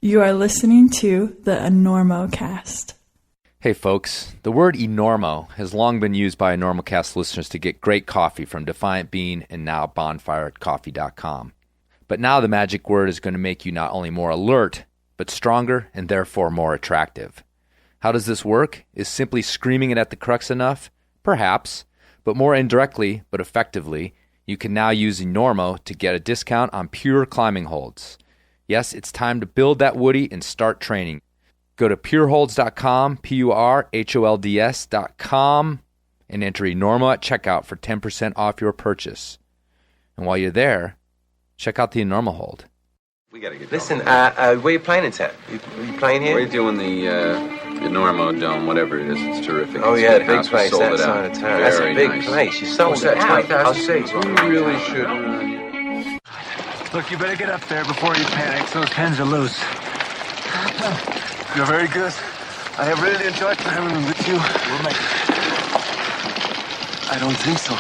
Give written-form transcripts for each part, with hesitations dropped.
You are listening to the Enormocast. Hey folks, the word Enormo has long been used by Enormocast listeners to get great coffee from Defiant Bean and now bonfirecoffee.com. But now the magic word is going to make you not only more alert, but stronger and therefore more attractive. How does this work? Is simply screaming it at the crux enough? Perhaps, but more indirectly, but effectively, you can now use Enormo to get a discount on pure climbing holds. Yes, it's time to build that woody and start training. Go to pureholds.com, PURHOLDS.com, and enter Enormo at checkout for 10% off your purchase. And while you're there, check out the Enormo hold. We gotta get Listen, where are you playing in town? You playing here? We're doing the Enormo Dome, whatever it is. It's terrific. Oh, It's yeah, a big house. We place sold it outside out. of town. That's a Very big nice. place. You sold it out. 20,000 seats. We really should. Look, you better get up there before you panic. Those pens are loose. You're very good. I have really enjoyed traveling with you. We'll make it. I don't think so.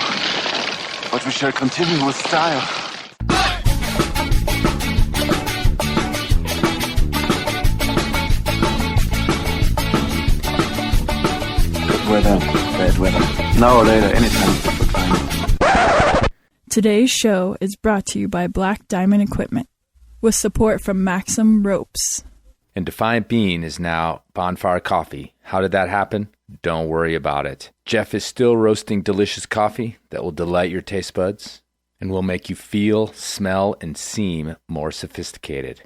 But we shall continue with style. Good weather, bad weather. Now or later, anytime. Fine. Today's show is brought to you by Black Diamond Equipment, with support from Maxim Ropes. And Defiant Bean is now Bonfire Coffee. How did that happen? Don't worry about it. Jeff is still roasting delicious coffee that will delight your taste buds and will make you feel, smell, and seem more sophisticated.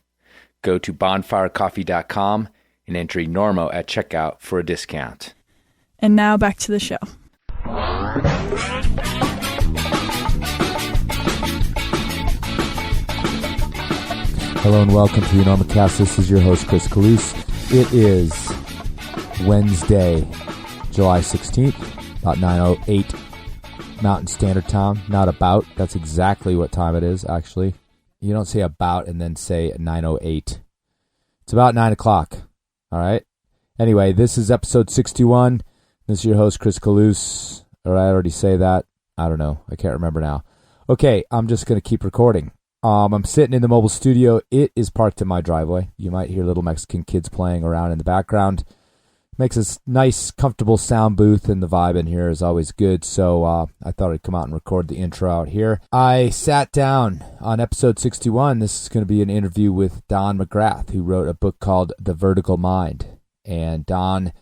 Go to bonfirecoffee.com and enter Enormo at checkout for a discount. And now back to the show. Hello and welcome to the Enormocast. This is your host, Chris Calise. It is Wednesday, July 16th, about 9:08 Mountain Standard Time. Not about. That's exactly what time it is, actually. You don't say about and then say 9:08. It's about 9 o'clock. All right? Anyway, this is episode 61. This is your host, Chris Calise. Or I already say that. I don't know. I can't remember now. Okay, I'm just going to keep recording. I'm sitting in the mobile studio. It is parked in my driveway. You might hear little Mexican kids playing around in the background. Makes a nice, comfortable sound booth, and the vibe in here is always good. So I thought I'd come out and record the intro out here. I sat down on episode 61. This is going to be an interview with Don McGrath, who wrote a book called The Vertical Mind. And Don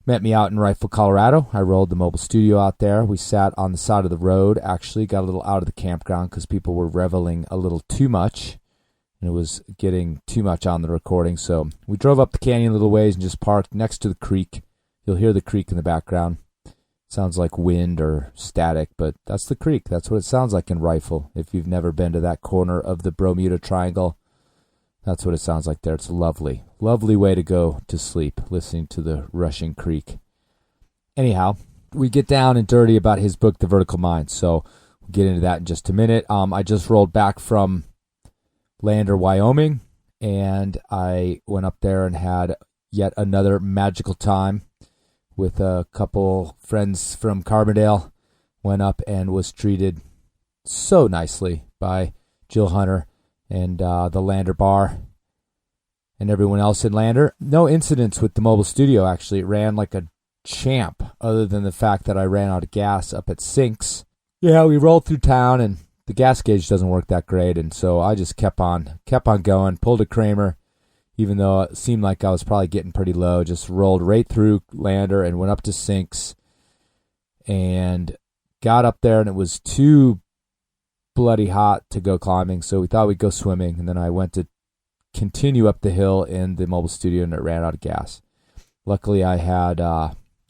met me out in Rifle, Colorado. I rolled the mobile studio out there. We sat on the side of the road, actually got a little out of the campground because people were reveling a little too much. And it was getting too much on the recording. So we drove up the canyon a little ways and just parked next to the creek. You'll hear the creek in the background. Sounds like wind or static, but that's the creek. That's what it sounds like in Rifle. If you've never been to that corner of the Bromuda Triangle, that's what it sounds like there. It's lovely. Lovely way to go to sleep, listening to the rushing creek. Anyhow, we get down and dirty about his book, The Vertical Mind. So we'll get into that in just a minute. I just rolled back from Lander, Wyoming, and I went up there and had yet another magical time with a couple friends from Carbondale. Went up and was treated so nicely by Jill Hunter and the Lander Bar and everyone else in Lander. No incidents with the mobile studio, actually. It ran like a champ, other than the fact that I ran out of gas up at Sinks. Yeah, we rolled through town, and the gas gauge doesn't work that great, and so I just kept on going, pulled a Kramer, even though it seemed like I was probably getting pretty low, just rolled right through Lander and went up to Sinks and got up there, and it was too bloody hot to go climbing, so we thought we'd go swimming, and then I went to continue up the hill in the mobile studio, and it ran out of gas. Luckily, I had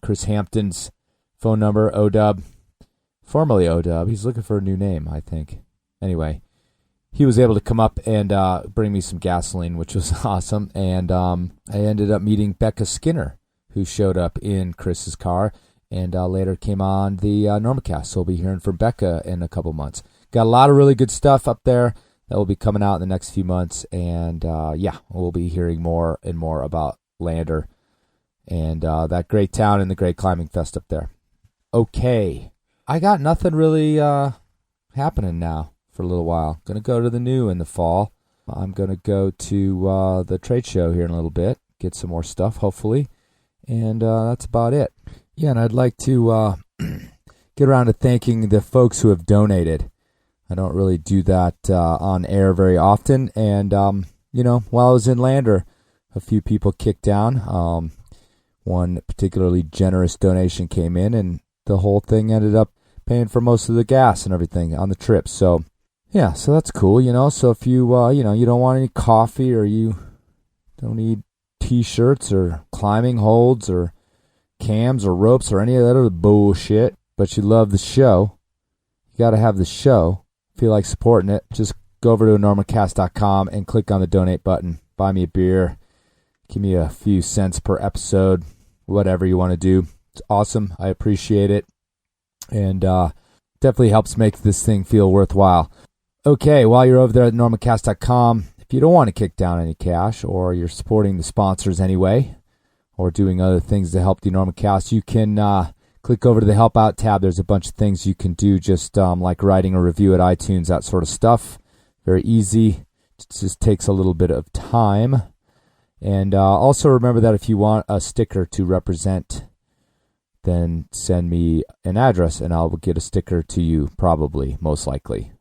Chris Hampton's phone number, ODub, formerly ODub. He's looking for a new name, I think. Anyway, he was able to come up and bring me some gasoline, which was awesome, and I ended up meeting Becca Skinner, who showed up in Chris's car, and later came on the Enormocast, so we'll be hearing from Becca in a couple months. Got a lot of really good stuff up there that will be coming out in the next few months, and yeah, we'll be hearing more and more about Lander and that great town and the great climbing fest up there. Okay, I got nothing really happening now for a little while. Gonna go to the New in the fall. I'm going to go to the trade show here in a little bit, get some more stuff, hopefully. And that's about it. Yeah, and I'd like to get around to thanking the folks who have donated. I don't really do that on air very often. And, while I was in Lander, a few people kicked down. One particularly generous donation came in, and the whole thing ended up paying for most of the gas and everything on the trip. So, yeah, so that's cool, So if you, you don't want any coffee, or you don't need T-shirts or climbing holds or cams or ropes or any of that other bullshit, but you love the show, you got to have the show, feel like supporting it, just go over to Enormocast.com and click on the donate button. Buy me a beer. Give me a few cents per episode, whatever you want to do. It's awesome. I appreciate it. And definitely helps make this thing feel worthwhile. Okay, while you're over there at Enormocast.com, if you don't want to kick down any cash, or you're supporting the sponsors anyway, or doing other things to help the Enormocast, you can click over to the Help Out tab. There's a bunch of things you can do, just like writing a review at iTunes, that sort of stuff. Very easy. It just takes a little bit of time. And also remember that if you want a sticker to represent, then send me an address and I'll get a sticker to you, probably, most likely.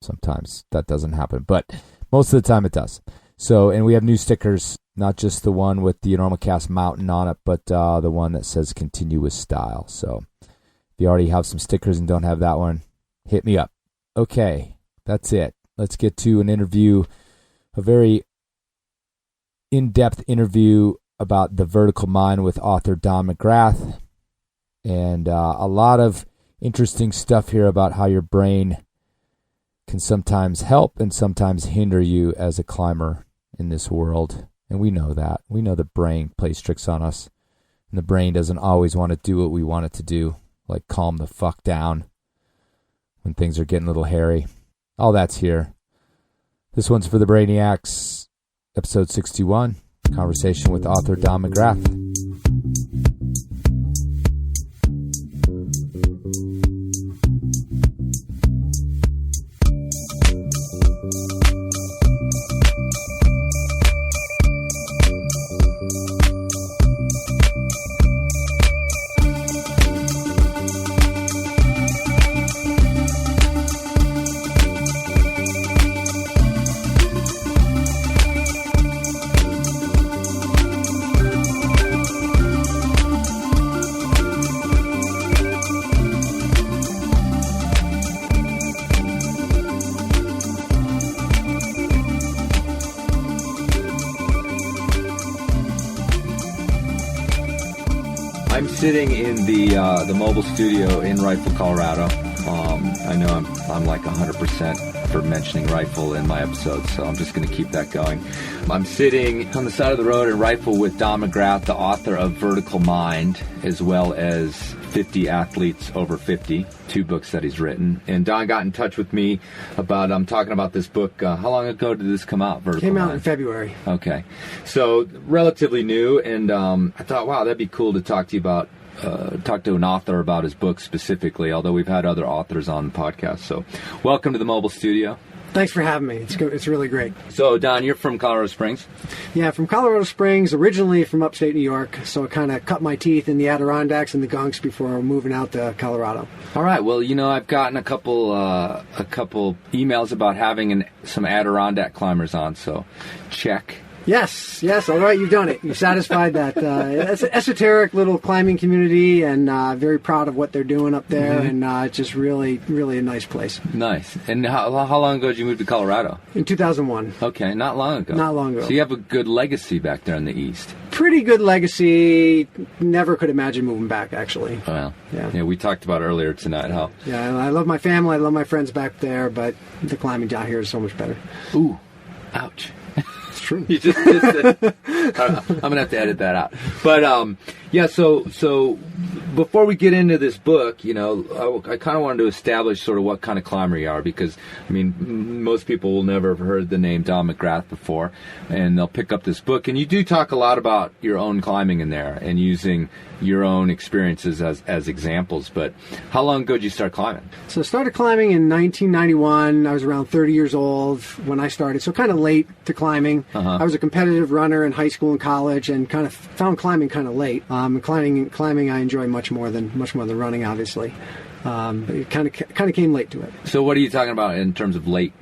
Sometimes that doesn't happen, but most of the time it does. So, and we have new stickers, not just the one with the Enormocast mountain on it, but the one that says Continue with Style. So if you already have some stickers and don't have that one, hit me up. Okay, that's it. Let's get to an interview, a very in-depth interview about the vertical mind with author Don McGrath, and a lot of interesting stuff here about how your brain can sometimes help and sometimes hinder you as a climber in this world. And we know that. We know the brain plays tricks on us, and the brain doesn't always want to do what we want it to do, like calm the fuck down when things are getting a little hairy. All that's here. This one's for the Brainiacs, episode 61, conversation with author Don McGrath. I'm sitting in the mobile studio in Rifle, Colorado. I know I'm like 100% for mentioning Rifle in my episodes, so I'm just going to keep that going. I'm sitting on the side of the road in Rifle with Don McGrath, the author of Vertical Mind, as well as 50 Athletes Over 50, 2 books that he's written. And Don got in touch with me about, I'm talking about this book. How long ago did this come out, Vertical Mind? Came out in February. Okay. So relatively new, and I thought, wow, that'd be cool to talk to you about, talk to an author about his book specifically, although we've had other authors on the podcast. So welcome to the mobile studio. Thanks for having me. It's really great. So, Don, you're from Colorado Springs? Yeah, from Colorado Springs, originally from upstate New York, so I kind of cut my teeth in the Adirondacks and the Gunks before moving out to Colorado. All right. Well, I've gotten a couple emails about having some Adirondack climbers on, so check. Yes, all right, you've done it. You satisfied that. It's an esoteric little climbing community, and very proud of what they're doing up there, and it's just really, really a nice place. Nice. And how long ago did you move to Colorado? In 2001. Okay, not long ago. Not long ago. So you have a good legacy back there in the East. Pretty good legacy. Never could imagine moving back, actually. Well, yeah, we talked about earlier tonight how... Yeah, I love my family, I love my friends back there, but the climbing down here is so much better. Ooh, ouch. True. You just I'm gonna have to edit that out. But so before we get into this book, you know, I kind of wanted to establish sort of what kind of climber you are, because, I mean, most people will never have heard the name Don McGrath before, and they'll pick up this book. And you do talk a lot about your own climbing in there and using your own experiences as examples. But how long ago did you start climbing? So I started climbing in 1991. I was around 30 years old when I started, so kind of late to climbing. I was a competitive runner in high school and college, and kind of found climbing kind of late. Climbing I enjoy much more than running, obviously. But it kind of came late to it. So what are you talking about in terms of late?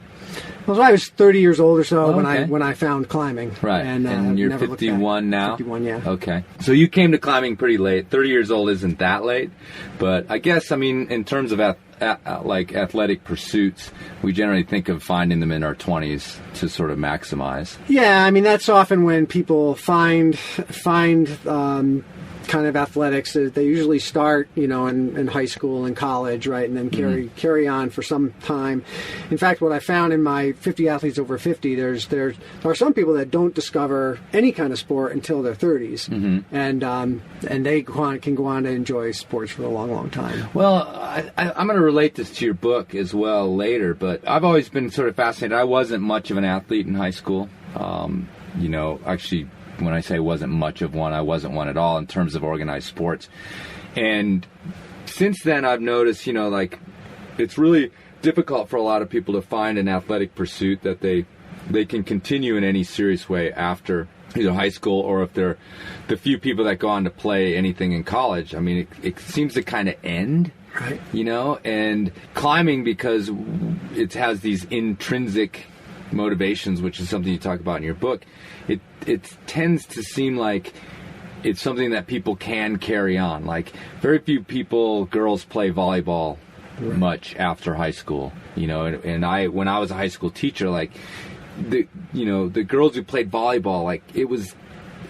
Well, so I was 30 years old or so when I found climbing. Right, and you're 51 now? 51, yeah. Okay. So you came to climbing pretty late. 30 years old isn't that late, but I guess, I mean, in terms of like athletic pursuits, we generally think of finding them in our 20s to sort of maximize. Yeah, I mean, that's often when people find kind of athletics. They usually start, you know, in high school and college, right, and then carry on for some time. In fact, what I found in my 50 athletes over 50, there are some people that don't discover any kind of sport until their 30s, and they can go on to enjoy sports for a long, long time. Well, I'm going to relate this to your book as well later, but I've always been sort of fascinated. I wasn't much of an athlete in high school. You know, actually, when I say wasn't much of one, I wasn't one at all in terms of organized sports. And since then, I've noticed, you know, like, it's really difficult for a lot of people to find an athletic pursuit that they can continue in any serious way after either high school, or if they're the few people that go on to play anything in college. I mean, it seems to kind of end. Right. You know, and climbing, because it has these intrinsic motivations, which is something you talk about in your book, it tends to seem like it's something that people can carry on. Like, very few girls play volleyball much after high school, you know, and when I was a high school teacher, like, the girls who played volleyball, like, it was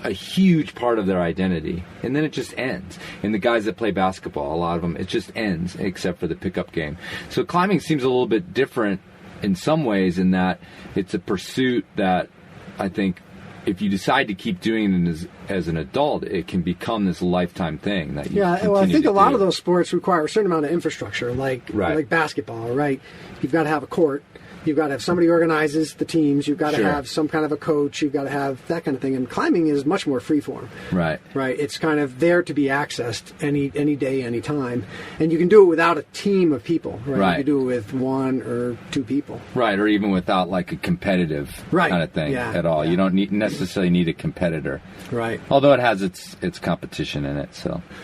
a huge part of their identity, and then it just ends. And the guys that play basketball, a lot of them, it just ends, except for the pickup game. So climbing seems a little bit different in some ways, in that it's a pursuit that I think, if you decide to keep doing it as an adult, it can become this lifetime thing that you well, I think a lot of those sports require a certain amount of infrastructure, like basketball, right? You've got to have a court. You've got to have somebody who organizes the teams. You've got to have some kind of a coach. You've got to have that kind of thing. And climbing is much more freeform. Right. Right. It's kind of there to be accessed any day, any time. And you can do it without a team of people. Right. You can do it with one or two people. Right. Or even without, like, a competitive kind of thing at all. You don't necessarily need a competitor. Right. Although it has its competition in it.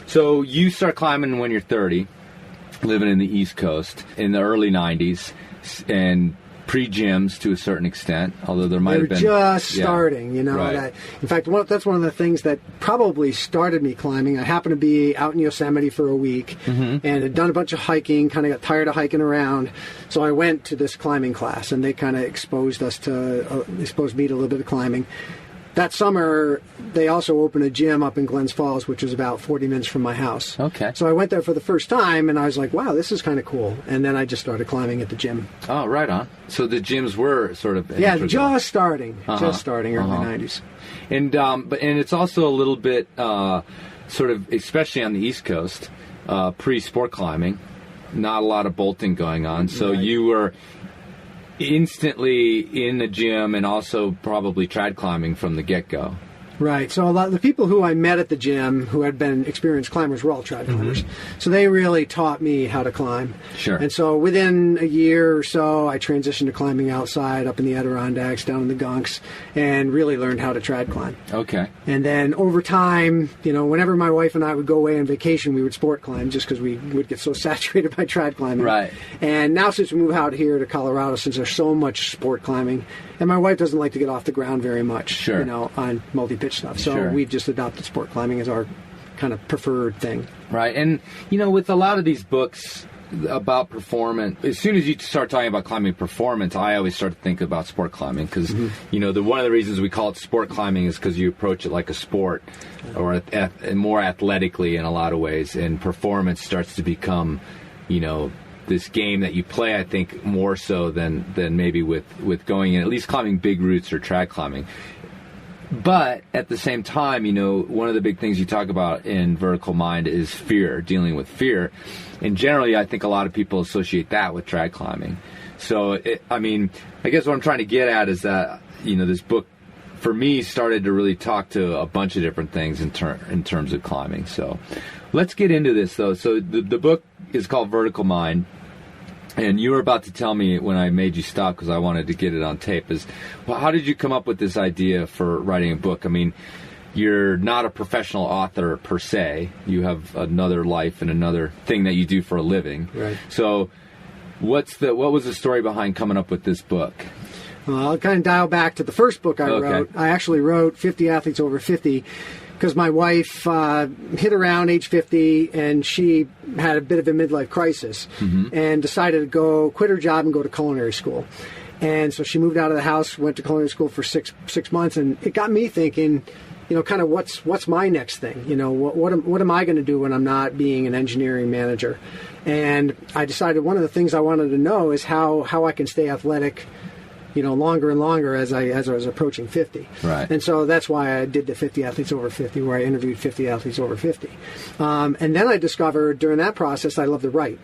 So you start climbing when you're 30, living in the East Coast in the early 90s, and pre-gyms to a certain extent, although there might have been... They were just starting, you know. Right. In fact, that's one of the things that probably started me climbing. I happened to be out in Yosemite for a week and had done a bunch of hiking, kind of got tired of hiking around, so I went to this climbing class, and they kind of exposed me to a little bit of climbing. That summer, they also opened a gym up in Glens Falls, which was about 40 minutes from my house. Okay. So I went there for the first time, and I was like, wow, this is kind of cool. And then I just started climbing at the gym. Oh, right on. So the gyms were sort of... just starting early 90s. And it's also a little bit sort of, especially on the East Coast, pre-sport climbing, not a lot of bolting going on. So you were instantly in the gym and also probably trad climbing from the get-go. Right. So a lot of the people who I met at the gym who had been experienced climbers were all trad climbers. So they really taught me how to climb. Sure. And so within a year or so, I transitioned to climbing outside, up in the Adirondacks, down in the Gunks, and really learned how to trad climb. Okay. And then over time, you know, whenever my wife and I would go away on vacation, we would sport climb just because we would get so saturated by trad climbing. Right. And now since we moved out here to Colorado, since there's so much sport climbing, and my wife doesn't like to get off the ground very much, you know, on multi-pitch stuff. So we've just adopted sport climbing as our kind of preferred thing. Right. And, you know, with a lot of these books about performance, as soon as you start talking about climbing performance, I always start to think about sport climbing because, you know, one of the reasons we call it sport climbing is because you approach it like a sport or more athletically in a lot of ways. And performance starts to become, you know, this game that you play, I think, more so than maybe with going in, at least climbing big routes or trad climbing. But at the same time, one of the big things you talk about in Vertical Mind is fear, dealing with fear. And generally, I think a lot of people associate that with trad climbing. So, I guess what I'm trying to get at is that, this book, for me, started to really talk to a bunch of different things in terms of climbing. So let's get into this, though. So the book is called Vertical Mind. And you were about to tell me when I made you stop because I wanted to get it on tape how did you come up with this idea for writing a book? You're not a professional author per se. You have another life and another thing that you do for a living. Right. So what was the story behind coming up with this book? Well, I'll kind of dial back to the first book I wrote. I actually wrote 50 Athletes Over 50 because my wife hit around age 50 and she had a bit of a midlife crisis and decided to quit her job and go to culinary school. And so she moved out of the house, went to culinary school for six months, and it got me thinking, kind of what's my next thing? What am I going to do when I'm not being an engineering manager? And I decided one of the things I wanted to know is how I can stay athletic longer and longer as I was approaching 50. Right. And so that's why I did the 50 Athletes Over 50, where I interviewed 50 athletes over 50. And then I discovered during that process I love to write.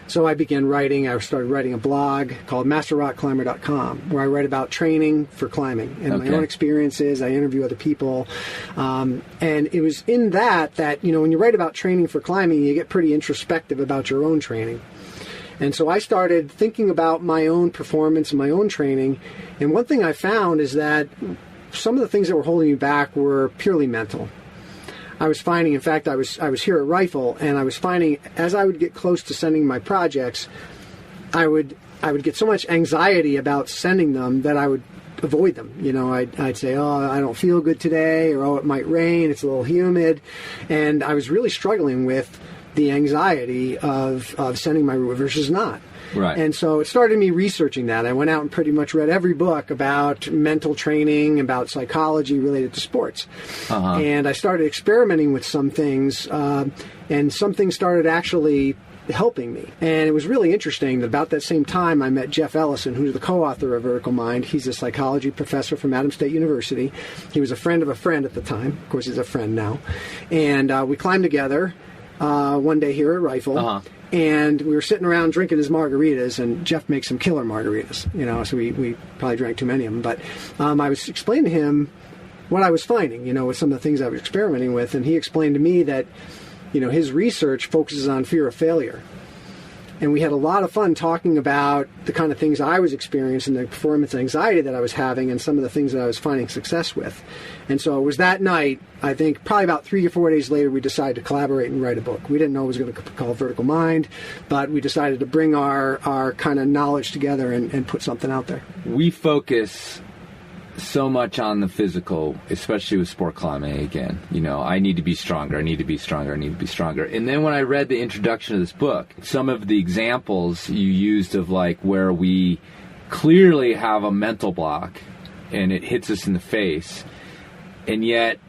So I began writing. I started writing a blog called MasterRockClimber.com, where I write about training for climbing and my own experiences. I interview other people. And it was in that when you write about training for climbing, you get pretty introspective about your own training. And so I started thinking about my own performance and my own training. And one thing I found is that some of the things that were holding me back were purely mental. I was finding, in fact, I was here at Rifle, and I was finding as I would get close to sending my projects, I would get so much anxiety about sending them that I would avoid them. I'd say, I don't feel good today, or it might rain, it's a little humid. And I was really struggling with the anxiety of sending my versus not. Right. And so it started me researching that. I went out and pretty much read every book about mental training, about psychology related to sports. And I started experimenting with some things, and some things started actually helping me. And it was really interesting that about that same time I met Jeff Elison, who's the co-author of Vertical Mind. He's a psychology professor from Adams State University. He was a friend of a friend at the time. Of course, he's a friend now. And we climbed together one day here at Rifle, and we were sitting around drinking his margaritas, and Jeff makes some killer margaritas, so we probably drank too many of them, but I was explaining to him what I was finding, with some of the things I was experimenting with, and he explained to me that, his research focuses on fear of failure. And we had a lot of fun talking about the kind of things I was experiencing, the performance anxiety that I was having, and some of the things that I was finding success with. And so it was that night, I think probably about 3 or 4 days later, we decided to collaborate and write a book. We didn't know it was going to be called Vertical Mind, but we decided to bring our kind of knowledge together and put something out there. We focus so much on the physical, especially with sport climbing again. I need to be stronger, I need to be stronger, I need to be stronger. And then when I read the introduction of this book, some of the examples you used of where we clearly have a mental block and it hits us in the face, and yet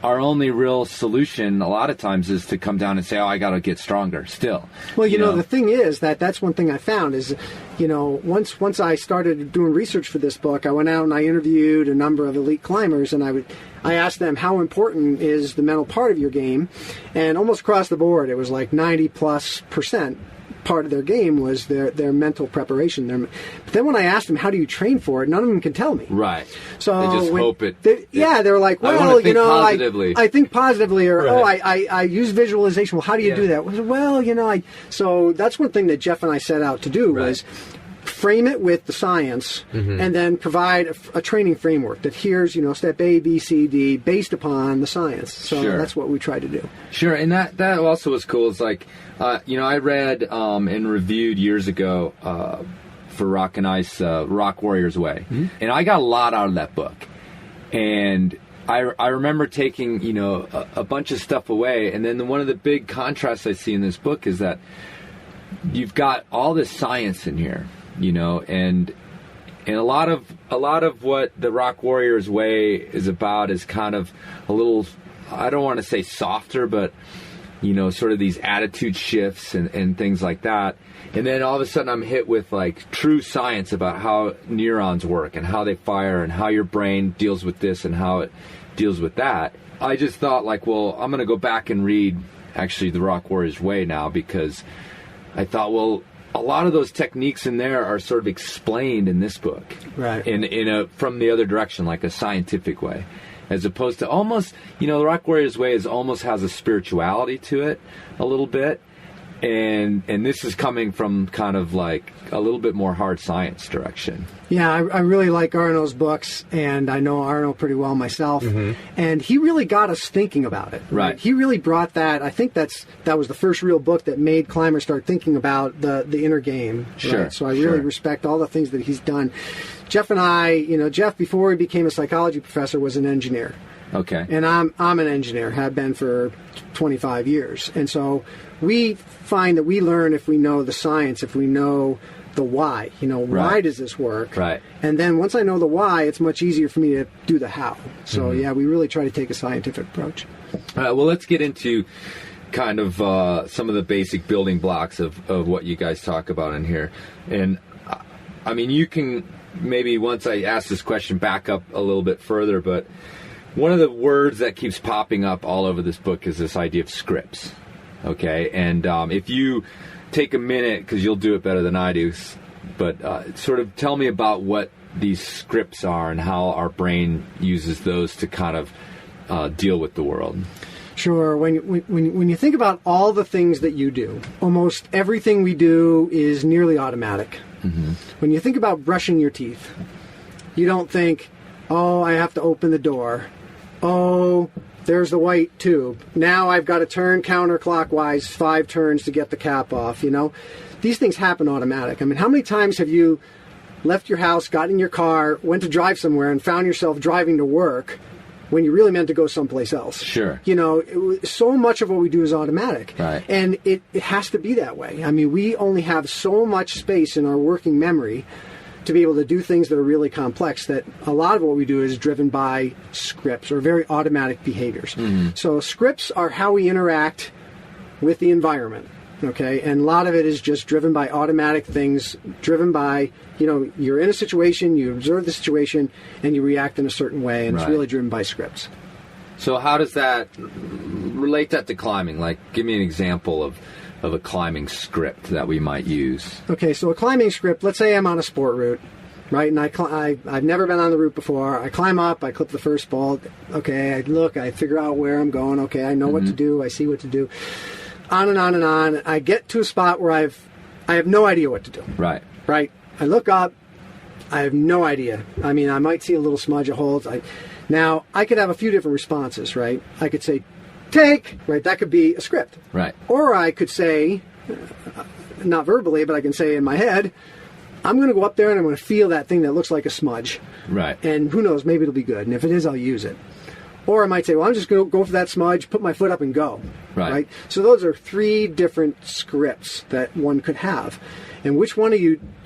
our only real solution a lot of times is to come down and say, I got to get stronger still. Well, the thing is that's one thing I found is, once I started doing research for this book, I went out and I interviewed a number of elite climbers, and I asked them how important is the mental part of your game, and almost across the board it was like 90+% part of their game was their mental preparation. But then when I asked them, how do you train for it, none of them can tell me. Right. So they just hope it. They're like, well, I think positively, or I use visualization. Well, how do you do that? Well, so that's one thing that Jeff and I set out to do was frame it with the science, and then provide a training framework that here's, step A, B, C, D, based upon the science. So that's what we tried to do. Sure, and that also was cool. It's like, I read and reviewed years ago for Rock and Ice, Rock Warrior's Way, and I got a lot out of that book. And I remember taking, a bunch of stuff away, and then one of the big contrasts I see in this book is that you've got all this science in here. And a lot of what the Rock Warrior's Way is about is kind of a little, I don't want to say softer, but sort of these attitude shifts and things like that. And then all of a sudden I'm hit with like true science about how neurons work and how they fire and how your brain deals with this and how it deals with that. I just thought like, well, I'm going to go back and read actually The Rock Warrior's Way now, because I thought, well, a lot of those techniques in there are sort of explained in this book, right? From the other direction, like a scientific way, as opposed to almost, The Rock Warrior's Way almost has a spirituality to it a little bit, and this is coming from kind of like a little bit more hard science direction. Yeah, I really like Arno's books, and I know Arno pretty well myself, and he really got us thinking about it. Right. He really brought that. I think that was the first real book that made climbers start thinking about the inner game. Sure. Right? So I really respect all the things that he's done. Jeff and I, Jeff, before he became a psychology professor, was an engineer. Okay. And I'm an engineer, have been for 25 years. And so we find that we learn if we know the science, if we know the why. Why does this work? Right. And then once I know the why, it's much easier for me to do the how. So yeah, we really try to take a scientific approach. All right, well, let's get into kind of some of the basic building blocks of what you guys talk about in here. And I mean, you can maybe, once I ask this question, back up a little bit further, but one of the words that keeps popping up all over this book is this idea of scripts. Okay, and if you take a minute, because you'll do it better than I do, but sort of tell me about what these scripts are and how our brain uses those to kind of deal with the world. Sure. When you think about all the things that you do, almost everything we do is nearly automatic. When you think about brushing your teeth, you don't think, oh, I have to open the door. Oh, there's the white tube. Now I've got to turn counterclockwise 5 turns to get the cap off, These things happen automatic. I mean, how many times have you left your house, got in your car, went to drive somewhere, and found yourself driving to work when you really meant to go someplace else? Sure. So much of what we do is automatic. Right. And it has to be that way. I mean, we only have so much space in our working memory to be able to do things that are really complex, that a lot of what we do is driven by scripts or very automatic behaviors. So scripts are how we interact with the environment, okay? And a lot of it is just driven by automatic things, driven by, you're in a situation, you observe the situation, and you react in a certain way, and it's really driven by scripts. So how does that relate that to climbing? Like, give me an example of a climbing script that we might use. Okay, so a climbing script, let's say I'm on a sport route, right? And I've never been on the route before. I climb up, I clip the first bolt. Okay, I look, I figure out where I'm going. Okay, I know what to do. I see what to do. On and on and on. I get to a spot where I have no idea what to do. Right. Right. I look up. I have no idea. I mean, I might see a little smudge of holes. Now, I could have a few different responses, right? I could say, take, right? That could be a script. Right. Or I could say, not verbally, but I can say in my head, I'm going to go up there and I'm going to feel that thing that looks like a smudge. Right. And who knows, maybe it'll be good. And if it is, I'll use it. Or I might say, well, I'm just going to go for that smudge, put my foot up and go. Right. So those are 3 different scripts that one could have. And which one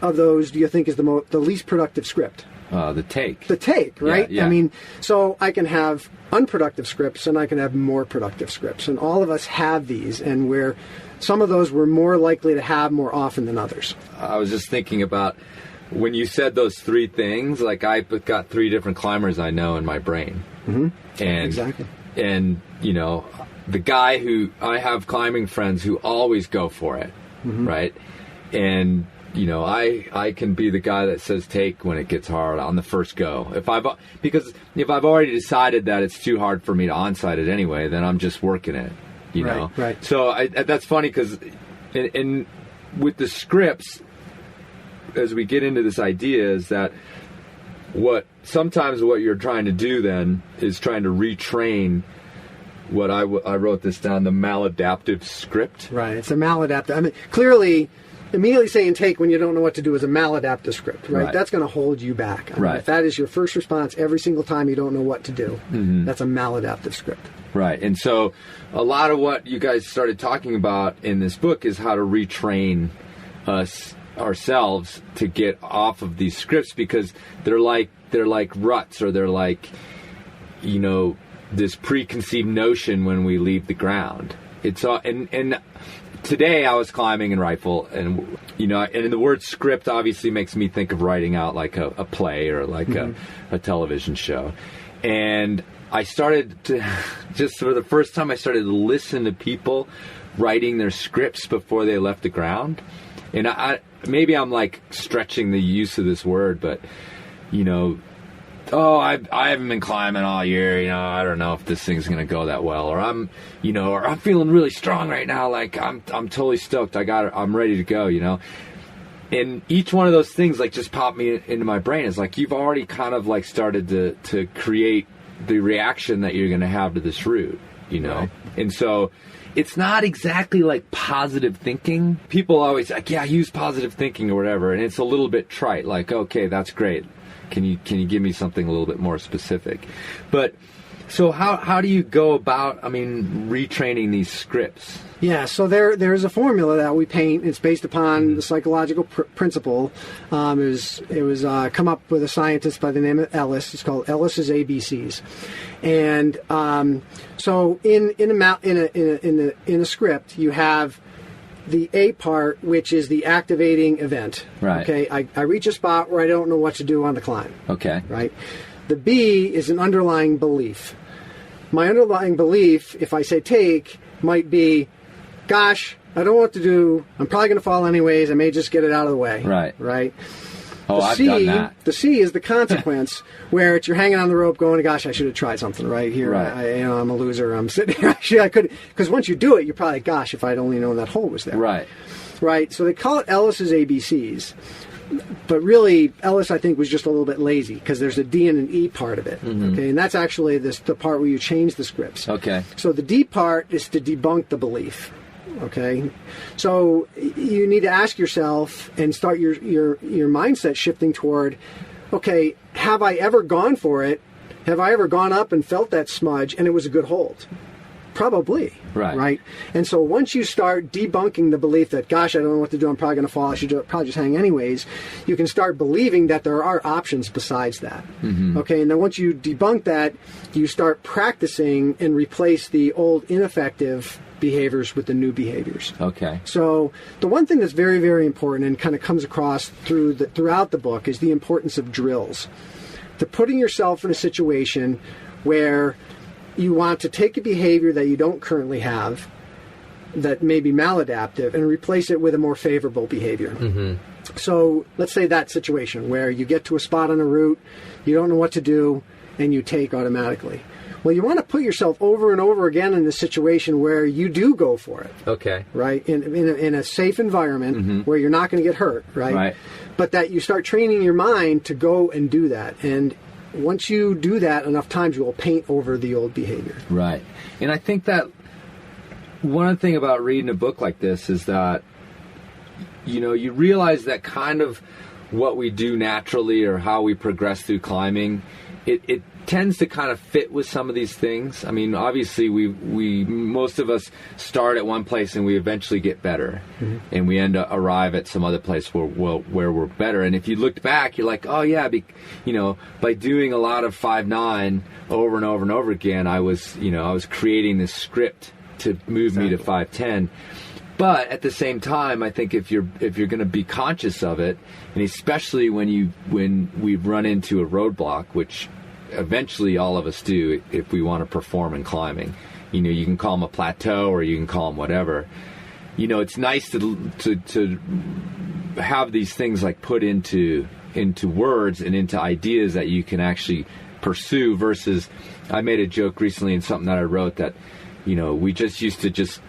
of those do you think is the least productive script? The take. The take, right? Yeah. I mean, so I can have unproductive scripts and I can have more productive scripts. And all of us have these, and some of those we're more likely to have more often than others. I was just thinking about when you said those 3 things, like I've got 3 different climbers I know in my brain. And, exactly. And, the guy who I have climbing friends who always go for it, right? And, I can be the guy that says take when it gets hard on the first go. Because if I've already decided that it's too hard for me to onsite it anyway, then I'm just working it, know? Right. So that's funny because with the scripts, as we get into this idea, is that sometimes what you're trying to do then is trying to retrain what I wrote this down, the maladaptive script. Right, it's a maladaptive. I mean, clearly, immediately saying take when you don't know what to do is a maladaptive script, right? That's going to hold you back. I mean, if that is your first response every single time you don't know what to do, that's a maladaptive script. Right, and so a lot of what you guys started talking about in this book is how to retrain ourselves to get off of these scripts, because they're like ruts, or they're like, this preconceived notion when we leave the ground. It's and today I was climbing in rifle, and and the word script obviously makes me think of writing out like a play or like a television show. And I started to, just for the first time, I started to listen to people writing their scripts before they left the ground. And I maybe I'm like stretching the use of this word, but I haven't been climbing all year. I don't know if this thing's gonna go that well, or I'm feeling really strong right now. Like I'm totally stoked. I'm ready to go. And each one of those things like just popped me into my brain. It's like you've already kind of like started to create the reaction that you're gonna have to this route. Right. And so it's not exactly like positive thinking. People always like, yeah, use positive thinking or whatever, and it's a little bit trite. Like, okay, that's great. Can you give me something a little bit more specific? But so how do you go about, retraining these scripts? Yeah, so there's a formula that we paint. It's based upon the psychological principle. It was come up with a scientist by the name of Ellis. It's called Ellis's ABCs. And so in a script, you have the A part, which is the activating event. Right. Okay. I reach a spot where I don't know what to do on the climb. Okay. Right. The B is an underlying belief. My underlying belief, if I say take, might be, gosh, I don't know what to do. I'm probably going to fall anyways. I may just get it out of the way. Right. Right. Oh, I've done that. The C is the consequence, where you're hanging on the rope going, gosh, I should have tried something right here. Right. I'm a loser. I'm sitting here. Actually, I could, because once you do it, you're probably, gosh, if I'd only known that hole was there. Right. Right. So they call it Ellis's ABCs. But really, Ellis, I think, was just a little bit lazy, because there's a D and an E part of it. Mm-hmm. Okay, and that's actually the part where you change the scripts. Okay. So the D part is to debunk the belief. Okay, so you need to ask yourself and start your mindset shifting toward, okay, have I ever gone for it? Have I ever gone up and felt that smudge and it was a good hold? Probably. Right. And so once you start debunking the belief that, gosh, I don't know what to do, I'm probably going to fall, I should probably just hang anyways, you can start believing that there are options besides that. Mm-hmm. Okay, and then once you debunk that, you start practicing and replace the old ineffective behaviors with the new behaviors. Okay. So the one thing that's very, very important and kind of comes across throughout the book is the importance of drills. To putting yourself in a situation where you want to take a behavior that you don't currently have, that may be maladaptive, and replace it with a more favorable behavior. Mm-hmm. So let's say that situation where you get to a spot on a route, you don't know what to do, and you take automatically. Well, you want to put yourself over and over again in the situation where you do go for it. Okay. Right? In a safe environment where you're not going to get hurt, right? Right. But that you start training your mind to go and do that. And once you do that enough times, you will paint over the old behavior. Right. And I think that one thing about reading a book like this is that, you realize that kind of what we do naturally or how we progress through climbing, it tends to kind of fit with some of these things. I mean, obviously we most of us start at one place and we eventually get better, and we arrive at some other place where we're better. And if you looked back, you're like, oh yeah, by doing a lot of 5.9 over and over and over again, I was creating this script to move me to 5.10. But at the same time, I think if you're going to be conscious of it, and especially when we run into a roadblock, which eventually all of us do if we want to perform in climbing, you can call them a plateau or you can call them whatever. It's nice to have these things like put into words and into ideas that you can actually pursue. Versus, I made a joke recently in something that I wrote that we just used to just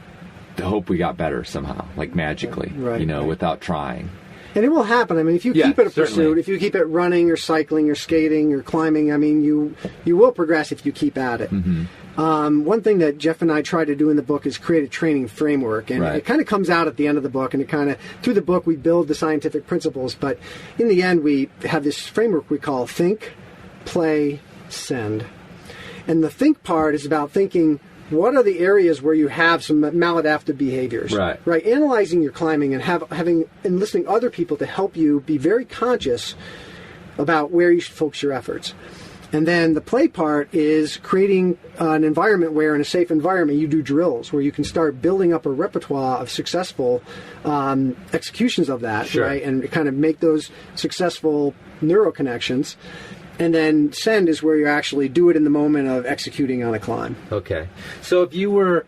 hope we got better somehow, like magically, without trying. And it will happen. I mean, if you keep it a pursuit, if you keep it running or cycling or skating or climbing, I mean, you will progress if you keep at it. Mm-hmm. One thing that Jeff and I try to do in the book is create a training framework. And it kind of comes out at the end of the book. And through the book, we build the scientific principles. But in the end, we have this framework we call think, play, send. And the think part is about thinking, what are the areas where you have some maladaptive behaviors? Right. Analyzing your climbing and enlisting other people to help you be very conscious about where you should focus your efforts. And then the play part is creating an environment where, in a safe environment, you do drills where you can start building up a repertoire of successful executions of that, Sure. right? And kind of make those successful neural connections. And then send is where you actually do it in the moment of executing on a climb. Okay. So if you were,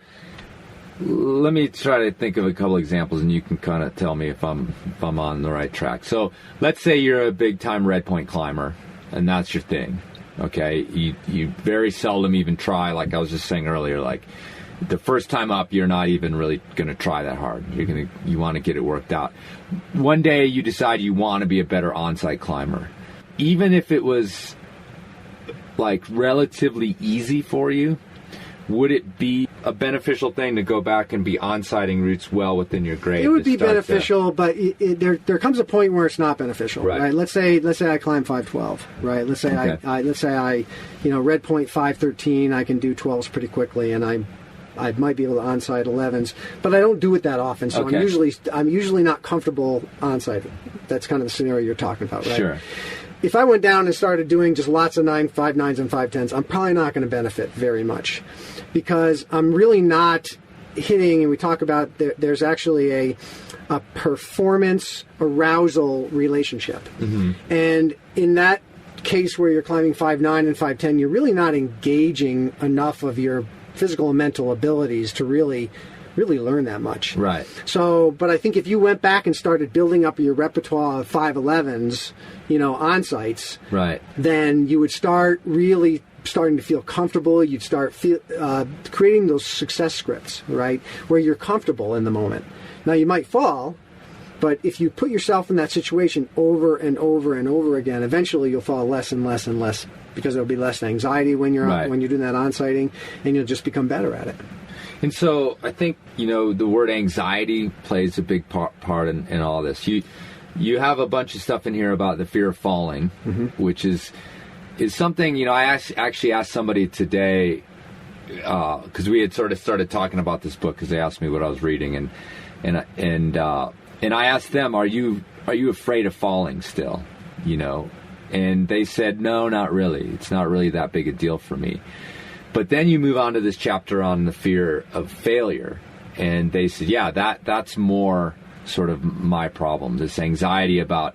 let me try to think of a couple examples, and you can kind of tell me if I'm on the right track. So let's say you're a big time red point climber, and that's your thing. Okay. You very seldom even try, like I was just saying earlier, like the first time up, you're not even really going to try that hard. You want to get it worked out. One day you decide you want to be a better on-site climber. Even if it was like relatively easy for you, would it be a beneficial thing to go back and be on-siting routes well within your grade? It would be beneficial, but there comes a point where it's not beneficial, right? Let's say I climb 512, right? Let's say I red point 513, I can do 12s pretty quickly, and I might be able to onsite 11s, but I don't do it that often, so I'm usually not comfortable onsiting. That's kind of the scenario you're talking about, right? Sure. If I went down and started doing just lots of 5.9s and 5.10s, I'm probably not going to benefit very much, because I'm really not hitting, and we talk about there's actually a performance arousal relationship. Mm-hmm. And in that case where you're climbing 5.9 and 5.10, you're really not engaging enough of your physical and mental abilities to really learn that much. Right. So, but I think if you went back and started building up your repertoire of 5.11s, on sites, right, then you would start really starting to feel comfortable. You'd start creating those success scripts, right, where you're comfortable in the moment. Now, you might fall, but if you put yourself in that situation over and over and over again, eventually you'll fall less and less and less, because there'll be less anxiety when you're when you're doing that on-siting, and you'll just become better at it. And so I think, the word anxiety plays a big part in all this. You have a bunch of stuff in here about the fear of falling, mm-hmm. which is something, I actually asked somebody today, because we had sort of started talking about this book because they asked me what I was reading, and I asked them, are you afraid of falling still? And they said, no, not really. It's not really that big a deal for me. But then you move on to this chapter on the fear of failure, and they said, yeah, that's more sort of my problem, this anxiety about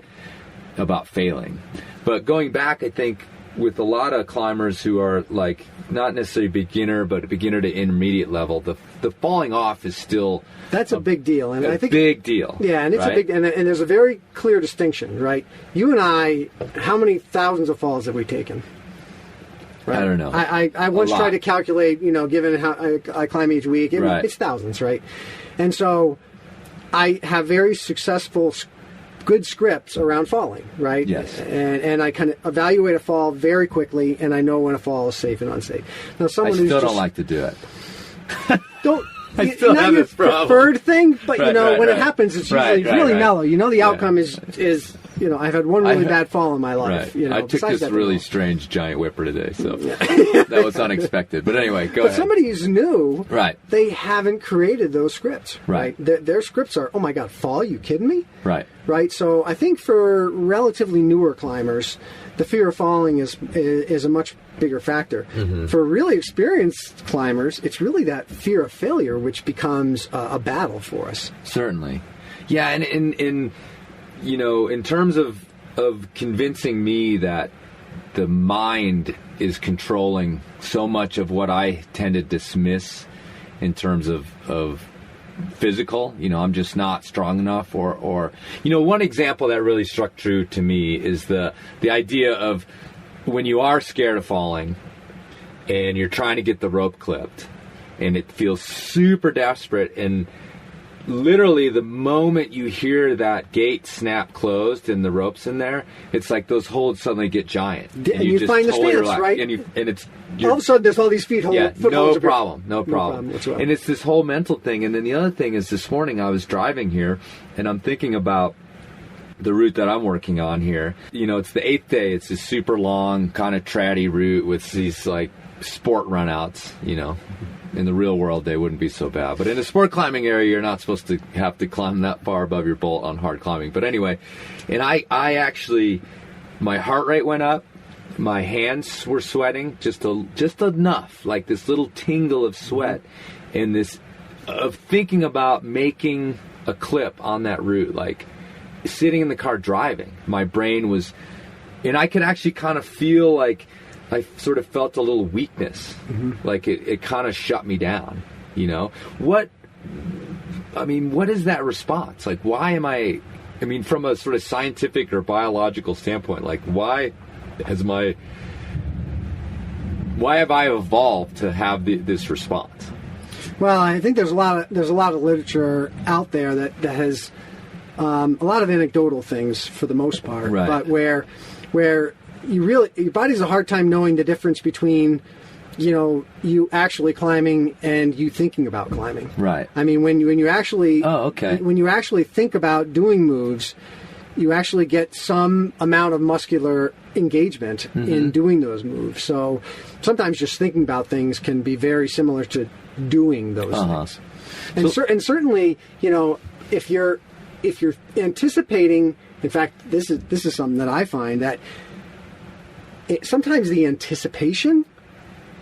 failing. But going back, I think with a lot of climbers who are like not necessarily beginner, but beginner to intermediate level, the falling off is still a big deal, and I think big deal. Yeah, and it's a big, and there's a very clear distinction, right? You and I, how many thousands of falls have we taken? Right. I don't know. I once tried to calculate, given how I climb each week, it's thousands, right? And so I have very successful, good scripts around falling, right? Yes. And I can evaluate a fall very quickly, and I know when a fall is safe and unsafe. Now, someone who don't like to do it. Don't. I still have this problem. Preferred thing, but when it happens, it's usually really mellow. The outcome is I've had one really bad fall in my life. Right. I took this really strange giant whipper today, so that was unexpected. But anyway, go ahead. But somebody who's new, right? They haven't created those scripts, right? Their scripts are, oh my God, fall? You kidding me? Right. Right. So I think for relatively newer climbers, the fear of falling is a much bigger factor. Mm-hmm. For really experienced climbers, it's really that fear of failure which becomes a battle for us. Certainly. Yeah, and in terms of convincing me that the mind is controlling so much of what I tend to dismiss in terms of physical, I'm just not strong enough, or one example that really struck true to me is the idea of when you are scared of falling and you're trying to get the rope clipped and it feels super desperate, and literally the moment you hear that gate snap closed and the rope's in there, it's like those holds suddenly get giant. And you just find totally the stance, right? And all of a sudden there's all these feet holds. No problem whatsoever. And it's this whole mental thing. And then the other thing is, this morning I was driving here and I'm thinking about the route that I'm working on here. It's the 8th day. It's this super long, kind of tratty route with these like sport runouts, In the real world, they wouldn't be so bad. But in a sport climbing area, you're not supposed to have to climb that far above your bolt on hard climbing. But anyway, and I actually, my heart rate went up, my hands were sweating just enough, like this little tingle of sweat, and this of thinking about making a clip on that route, like sitting in the car driving. My brain was, and I could actually kind of feel like I sort of felt a little weakness, like it kind of shut me down. What is that response? Like, why am I mean, from a sort of scientific or biological standpoint, like why have I evolved to have this response? Well, I think there's a lot of literature out there that has a lot of anecdotal things for the most part, right. But where your body's a hard time knowing the difference between you actually climbing and you thinking about climbing. Right. I mean, when you actually when you actually think about doing moves, you actually get some amount of muscular engagement in doing those moves. So sometimes just thinking about things can be very similar to doing those things. And certainly, if you're anticipating, in fact, this is something that I find that sometimes the anticipation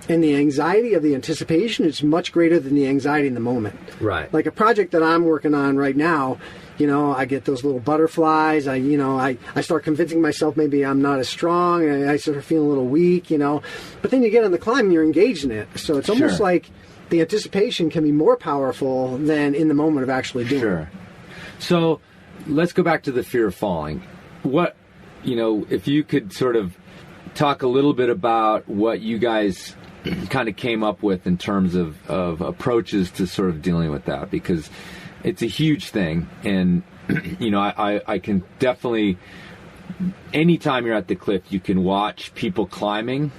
and the anxiety of the anticipation is much greater than the anxiety in the moment. Right. Like a project that I'm working on right now, I get those little butterflies. I start convincing myself maybe I'm not as strong. And I sort of feel a little weak, But then you get on the climb and you're engaged in it. So it's almost like the anticipation can be more powerful than in the moment of actually doing it. Sure. So let's go back to the fear of falling. What, if you could sort of talk a little bit about what you guys kind of came up with in terms of approaches to sort of dealing with that, because it's a huge thing. And, I can definitely, anytime you're at the cliff, you can watch people climbing,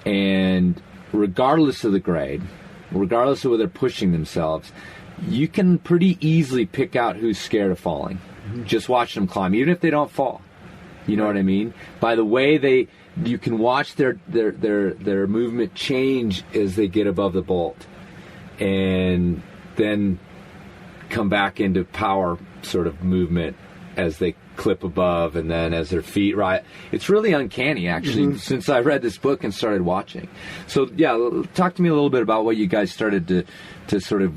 and regardless of the grade, regardless of whether they're pushing themselves, you can pretty easily pick out who's scared of falling. Just watch them climb, even if they don't fall. You know what I mean? By the way you can watch their movement change as they get above the bolt, and then come back into power sort of movement as they clip above, and then as their feet rise. It's really uncanny, actually, since I read this book and started watching. So, yeah, talk to me a little bit about what you guys started to sort of,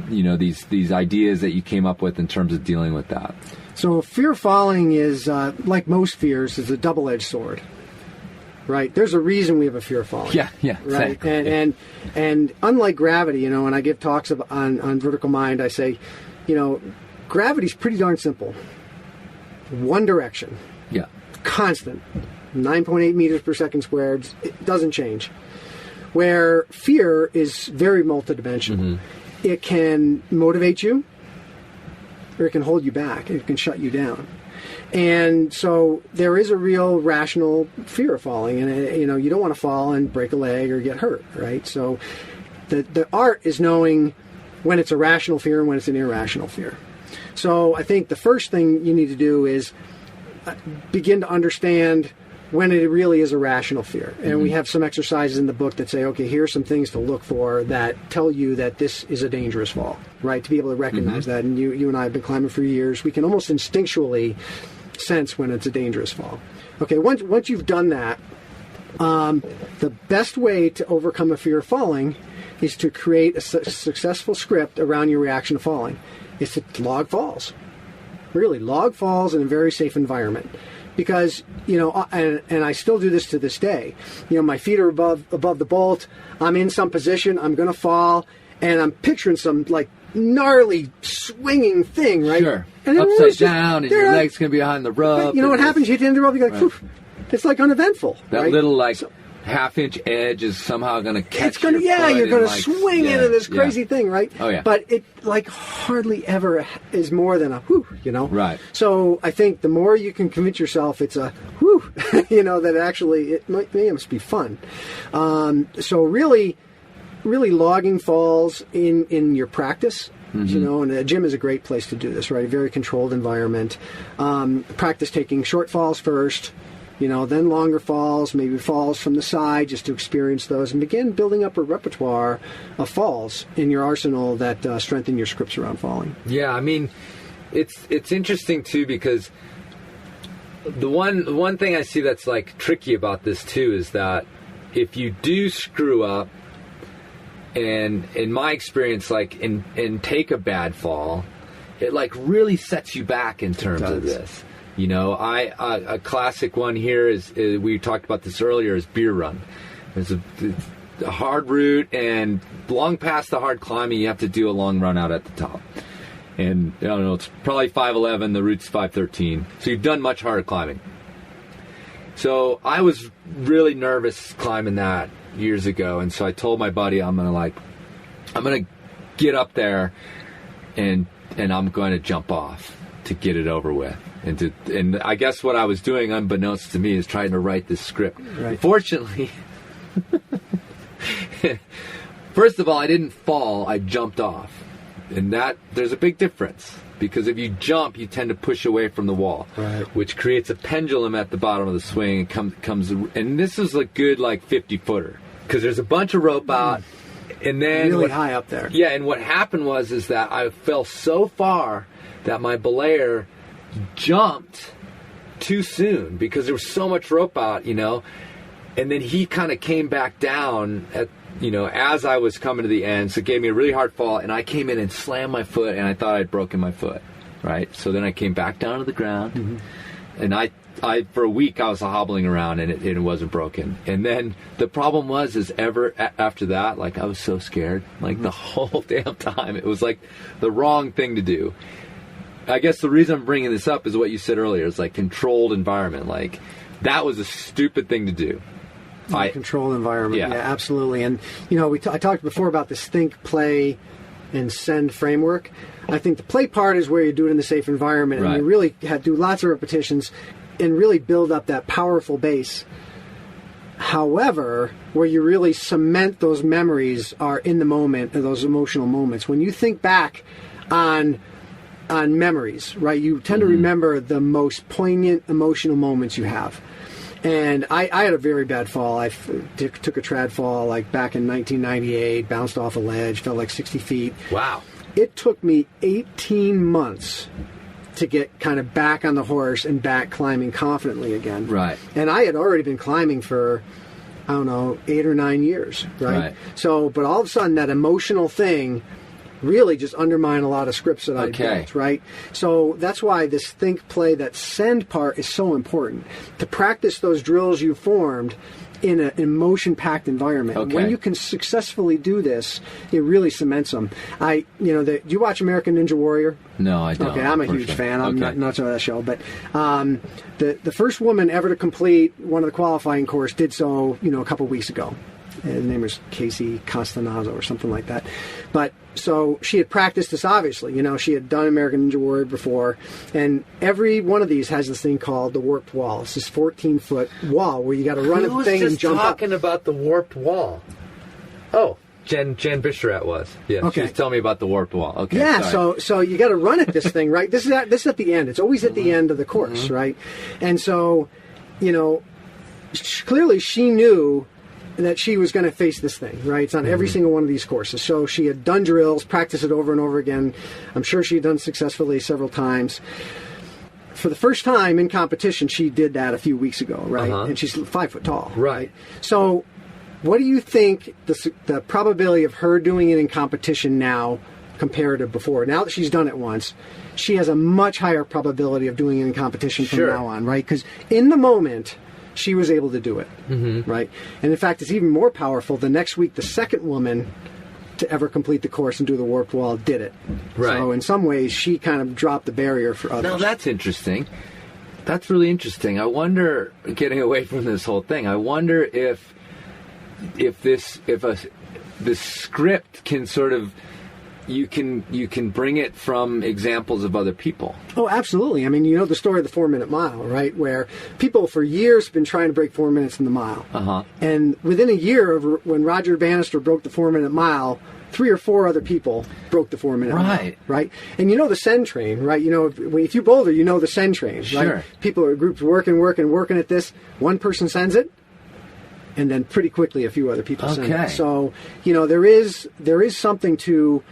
these ideas that you came up with in terms of dealing with that. So fear of falling is, like most fears, is a double-edged sword. Right, there's a reason we have a fear of falling. Yeah, right. Exactly. And unlike gravity, when I give talks on Vertical Mind, I say, gravity's pretty darn simple. One direction. Yeah. Constant. 9.8 meters per second squared. It doesn't change. Where fear is very multidimensional. It can motivate you, or it can hold you back. It can shut you down. And so there is a real rational fear of falling, and you don't want to fall and break a leg or get hurt, right? So the art is knowing when it's a rational fear and when it's an irrational fear. So I think the first thing you need to do is begin to understand when it really is a rational fear. And we have some exercises in the book that say, okay, here are some things to look for that tell you that this is a dangerous fall, right? To be able to recognize that. And you and I have been climbing for years. We can almost instinctually sense when it's a dangerous fall. Okay, once you've done that, the best way to overcome a fear of falling is to create a successful script around your reaction to falling. It's to log falls. Really, log falls in a very safe environment. Because, and I still do this to this day. My feet are above the bolt. I'm in some position. I'm going to fall. And I'm picturing some, gnarly swinging thing, right? Sure. And upside down, and your leg's going to be behind the rub. You know what happens? You hit the end of the rub, you're like, poof. It's like uneventful. That right? little, half-inch edge is somehow going to catch your foot. You're going to swing into this crazy thing, right? Oh, yeah. But it, hardly ever is more than a whew, Right. So I think the more you can convince yourself it's a whew, that actually it must be fun. So really logging falls in your practice. And a gym is a great place to do this, right? A very controlled environment. Practice taking short falls first, then longer falls, maybe falls from the side, just to experience those, and begin building up a repertoire of falls in your arsenal that strengthen your scripts around falling. Yeah, I mean, it's interesting too, because the one thing I see that's like tricky about this too is that if you do screw up, and in my experience, like and take a bad fall, it like really sets you back in terms of this. You know, a classic one here is we talked about this earlier, is beer run. It's a hard route, and long past the hard climbing, you have to do a long run out at the top. And I don't know, it's probably 5'11", the route's 5'13", so you've done much harder climbing. So I was really nervous climbing that years ago, and so I told my buddy, I'm gonna get up there, and I'm going to jump off to get it over with. And I guess what I was doing, unbeknownst to me, is trying to write this script. Right. Fortunately, first of all, I didn't fall, I jumped off. And that, there's a big difference. Because if you jump, you tend to push away from the wall. Right. Which creates a pendulum at the bottom of the swing. And this is a good, 50-footer. Because there's a bunch of rope out. And then really high up there. Yeah, and what happened is that I fell so far that my belayer jumped too soon because there was so much rope out, and then he kind of came back down as I was coming to the end, so it gave me a really hard fall, and I came in and slammed my foot, and I thought I'd broken my foot, right? So then I came back down to the ground, and I for a week I was hobbling around, and it wasn't broken. And then the problem is after that, I was so scared, the whole damn time. It was the wrong thing to do. I guess the reason I'm bringing this up is what you said earlier. It's controlled environment. That was a stupid thing to do. Controlled environment. Yeah, absolutely. And, I talked before about this think, play, and send framework. I think the play part is where you do it in the safe environment. Right. And you really do lots of repetitions and really build up that powerful base. However, where you really cement those memories are in the moment, those emotional moments. When you think back on memories, right? You tend to remember the most poignant emotional moments you have. And I had a very bad fall. I took a trad fall back in 1998, bounced off a ledge, fell 60 feet. Wow. It took me 18 months to get kind of back on the horse and back climbing confidently again. Right. And I had already been climbing for, 8 or 9 years, right? So, but all of a sudden that emotional thing really just undermine a lot of scripts that I built, right? So that's why this think, play, that send part is so important. To practice those drills you formed in an emotion-packed environment. Okay. When you can successfully do this, it really cements them. Do you watch American Ninja Warrior? No, I don't. Okay, I'm a huge fan. I'm not so that show. But the first woman ever to complete one of the qualifying course did so, a couple weeks ago. His name was Casey Castanazzo or something like that. But so she had practiced this, obviously. She had done American Ninja Warrior before. And every one of these has this thing called the warped wall. It's this 14-foot wall where you got to run a thing and jump up. Who was talking about the warped wall? Oh, Jen Bicheret was. Yeah, okay. She was telling me about the warped wall. Okay. Yeah, so you got to run at this thing, right? This is at the end. It's always at the end of the course, right? And so, clearly she knew that she was going to face this thing, right? It's on every single one of these courses. So she had done drills, practiced it over and over again. I'm sure she had done successfully several times. For the first time in competition, she did that a few weeks ago, right? And she's 5 foot tall. Right. So what do you think the probability of her doing it in competition now compared to before? Now that she's done it once, she has a much higher probability of doing it in competition from now on, right? Because in the moment, she was able to do it, right? And in fact, it's even more powerful. The next week, the second woman to ever complete the course and do the warped wall did it. Right. So in some ways, she kind of dropped the barrier for others. Now, that's interesting. That's really interesting. I wonder, getting away from this whole thing, I wonder if this script can sort of, you can bring it from examples of other people. Oh, absolutely. I mean, the story of the 4-minute mile, right? Where people for years have been trying to break 4 minutes in the mile. And within a year of when Roger Bannister broke the 4-minute mile, 3 or 4 other people broke the 4-minute mile. Right? And the send train, right? If you boulder, the send train, right? Sure. People are groups working at this. One person sends it. and then pretty quickly a few other people send Okay. it. So, there is something to,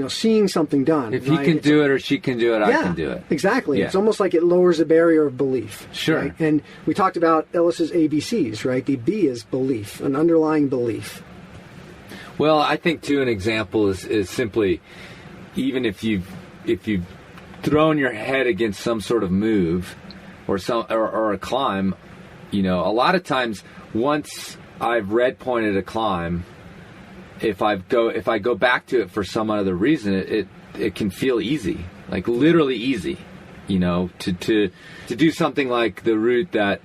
seeing something done. If he can do it or she can do it, I can do it. Exactly. Yeah. It's almost like it lowers the barrier of belief. Sure. Right? And we talked about Ellis's ABCs, right? The B is belief, an underlying belief. Well, I think too an example is simply, even if you've thrown your head against some sort of move or a climb, a lot of times once I've red pointed a climb, if I go back to it for some other reason, it can feel easy, like literally easy, to do something like the route that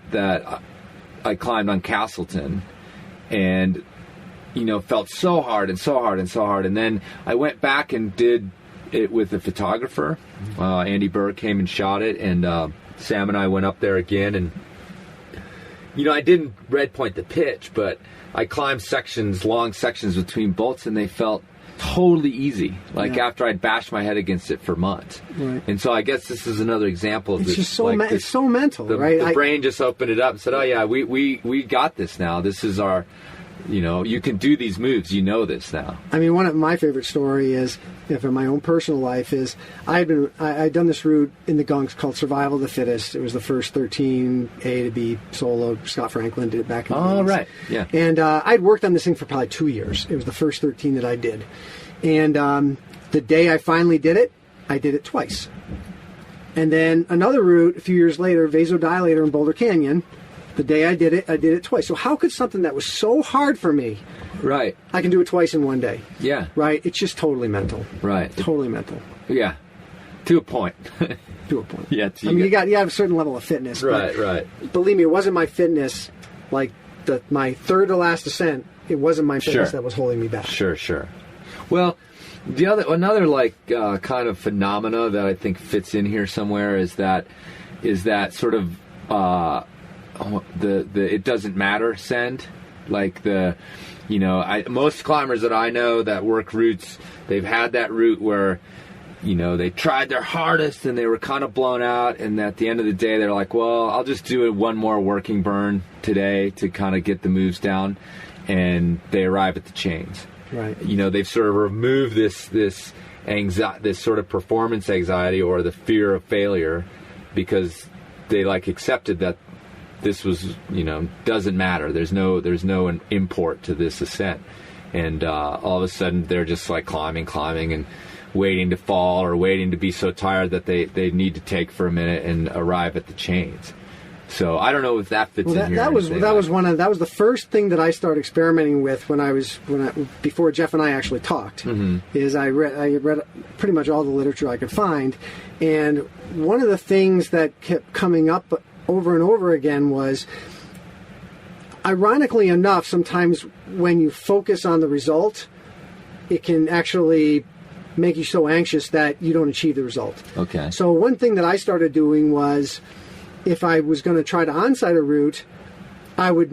I climbed on Castleton, and felt so hard and so hard and so hard. And then I went back and did it with a photographer. Andy Burr came and shot it, and Sam and I went up there again. And, I didn't red point the pitch, but I climbed long sections between bolts, and they felt totally easy, after I'd bashed my head against it for months. Right. And so I guess this is another example of It's this. just so it's so mental, the, right? The brain just opened it up and said, oh, yeah, we got this now. This is our... you can do these moves. This now. I mean, one of my favorite story is, in my own personal life, is I'd done this route in the Gunks called Survival of the Fittest. It was the first 13 A to B solo. Scott Franklin did it back in the 80s. Right. Yeah. And I'd worked on this thing for probably 2 years. It was the first 13 that I did. And the day I finally did it, I did it twice. And then another route a few years later, vasodilator in Boulder Canyon. The day I did it twice. So how could something that was so hard for me, right, I can do it twice in one day? Yeah. Right? It's just totally mental. Right. Totally mental. Yeah. To a point. To a point. Yeah. You have a certain level of fitness. Right, right. Believe me, it wasn't my fitness, like my third to last ascent, it wasn't my fitness that was holding me back. Sure. Well, another kind of phenomena that I think fits in here somewhere is that sort of the it doesn't matter send, most climbers that I know that work routes, they've had that route where they tried their hardest and they were kind of blown out, and at the end of the day they're like, well, I'll just do one more working burn today to kind of get the moves down, and they arrive at the chains. Right. They've sort of removed this anxiety, this sort of performance anxiety or the fear of failure, because they accepted that this was, doesn't matter. There's no import to this ascent. And all of a sudden they're just climbing and waiting to fall or waiting to be so tired that they need to take for a minute and arrive at the chains. So I don't know if that fits in here. That was the first thing that I started experimenting with before Jeff and I actually talked. Mm-hmm. Is I read pretty much all the literature I could find, and one of the things that kept coming up over and over again was, ironically enough, sometimes when you focus on the result, it can actually make you so anxious that you don't achieve the result. Okay. So one thing that I started doing was, if I was going to try to onsite a route, I would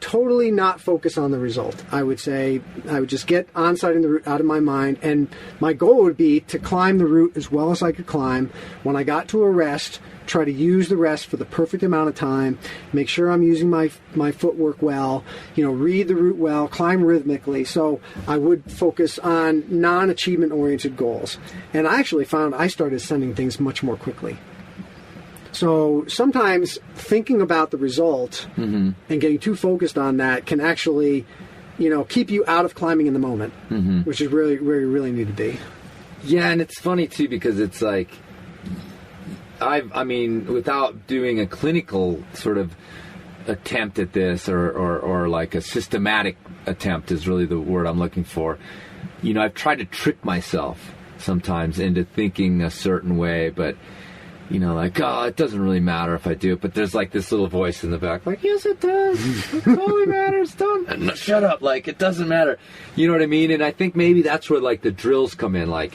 totally not focus on the result. I would just get onsiting the route out of my mind, and my goal would be to climb the route as well as I could climb. When I got to a rest, try to use the rest for the perfect amount of time, make sure I'm using my footwork well, read the route well, climb rhythmically. So I would focus on non-achievement oriented goals. And I actually found I started sending things much more quickly. So sometimes thinking about the result and getting too focused on that can actually, keep you out of climbing in the moment, which is really where you really need to be. Yeah, and it's funny too, because it's without doing a clinical sort of attempt at this or a systematic attempt is really the word I'm looking for. I've tried to trick myself sometimes into thinking a certain way, but it doesn't really matter if I do it. But there's this little voice in the back, yes, it does. It totally matters. Don't shut up. It doesn't matter. You know what I mean? And I think maybe that's where the drills come in. Right.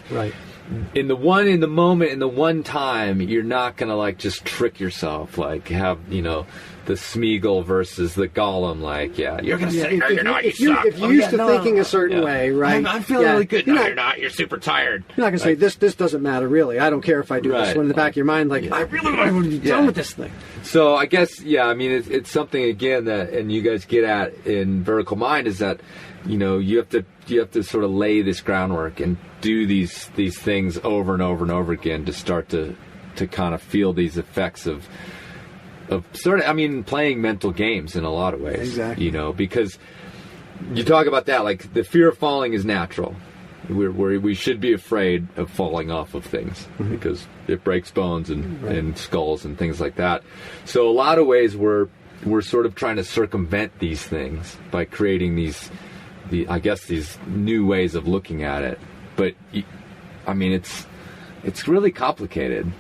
in the moment, in the one time, you're not gonna like just trick yourself, like have the Smeagol versus the Gollum, like you're gonna say no, you're not, you suck. If you're used to thinking a certain way, right? I'm feeling really good. No, you're not. You're super tired. You're not gonna say this doesn't matter really. I don't care if I do this. When in the back of your mind, like I really want to be done with this thing. So I guess I mean it's something again that, and you guys get at in Vertical Mind, is that you have to sort of lay this groundwork and do these things over and over and over again to start to kind of feel these effects of sort of, I mean, playing mental games in a lot of ways. Exactly. Because you talk about that, like the fear of falling is natural. We should be afraid of falling off of things because it breaks bones and skulls and things like that. So a lot of ways we're sort of trying to circumvent these things by creating these new ways of looking at it. But I mean, it's really complicated.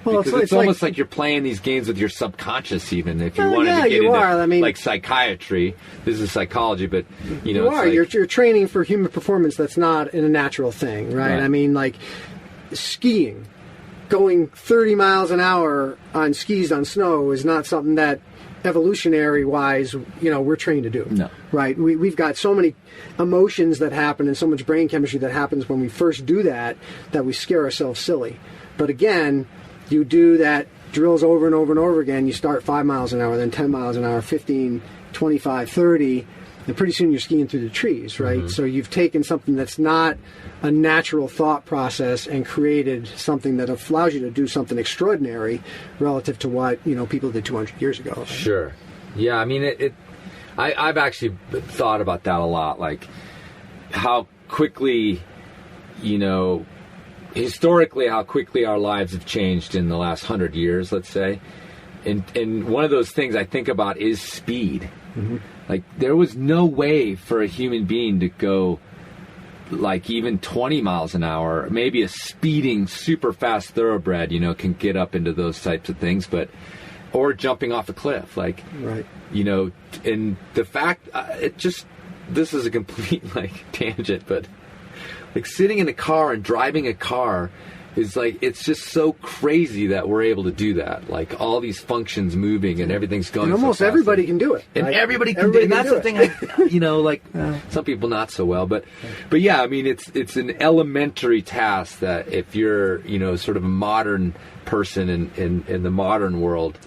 Well, because it's almost like you're playing these games with your subconscious, even if you wanted to get into like psychiatry. This is psychology, but you're training for human performance. That's not a natural thing, right? I mean, like skiing, going 30 miles an hour on skis on snow is not something that evolutionary wise, we're trained to do. No. Right? We've got so many emotions that happen and so much brain chemistry that happens when we first do that we scare ourselves silly. But again, you do that drills over and over and over again. You start 5 miles an hour, then 10 miles an hour, 15, 25, 30, and pretty soon you're skiing through the trees, right? Mm-hmm. So you've taken something that's not a natural thought process and created something that allows you to do something extraordinary relative to what, people did 200 years ago. Right? Sure. Yeah, I mean, I've actually thought about that a lot, like how quickly, historically, how quickly our lives have changed in the last 100 years, let's say. And one of those things I think about is speed. Mm-hmm. Like, there was no way for a human being to go, like, even 20 miles an hour. Maybe a speeding, super fast thoroughbred, can get up into those types of things, or jumping off a cliff. Like, right. And the fact, this is a complete, tangent, but like sitting in a car and driving a car is it's just so crazy that we're able to do that. Like all these functions moving and everything's going. And almost everybody can do it. And everybody can do it. And that's the thing, some people not so well. But yeah, I mean, it's an elementary task that if you're, sort of a modern person in the modern world,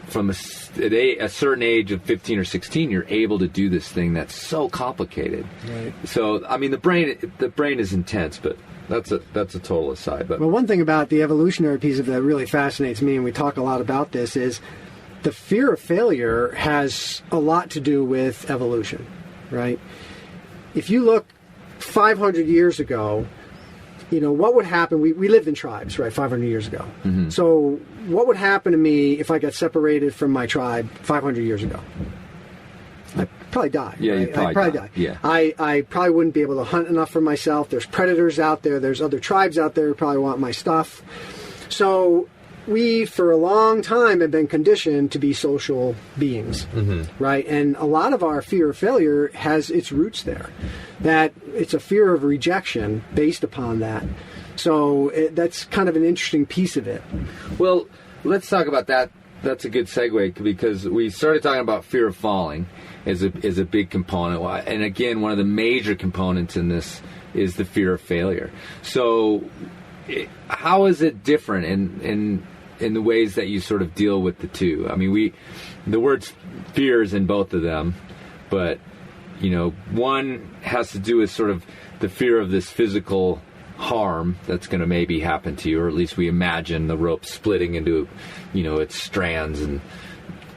from a certain age of 15 or 16, you're able to do this thing that's so complicated. Right. So, I mean, the brain is intense, but that's a total aside. But one thing about the evolutionary piece of that really fascinates me, and we talk a lot about this, is the fear of failure has a lot to do with evolution, right? If you look 500 years ago, what would happen? We lived in tribes, right, 500 years ago. Mm-hmm. So what would happen to me if I got separated from my tribe 500 years ago? I'd probably die. Yeah, right? you'd probably die. Yeah. I probably wouldn't be able to hunt enough for myself. There's predators out there. There's other tribes out there who probably want my stuff. So we, for a long time, have been conditioned to be social beings, right? And a lot of our fear of failure has its roots there. That it's a fear of rejection based upon that. So that's kind of an interesting piece of it. Well, let's talk about that. That's a good segue, because we started talking about fear of falling as a big component. And again, one of the major components in this is the fear of failure. So how is it different in the ways that you sort of deal with the two? I mean, the words fear is in both of them, but one has to do with sort of the fear of this physical harm that's going to maybe happen to you, or at least we imagine the rope splitting into, its strands and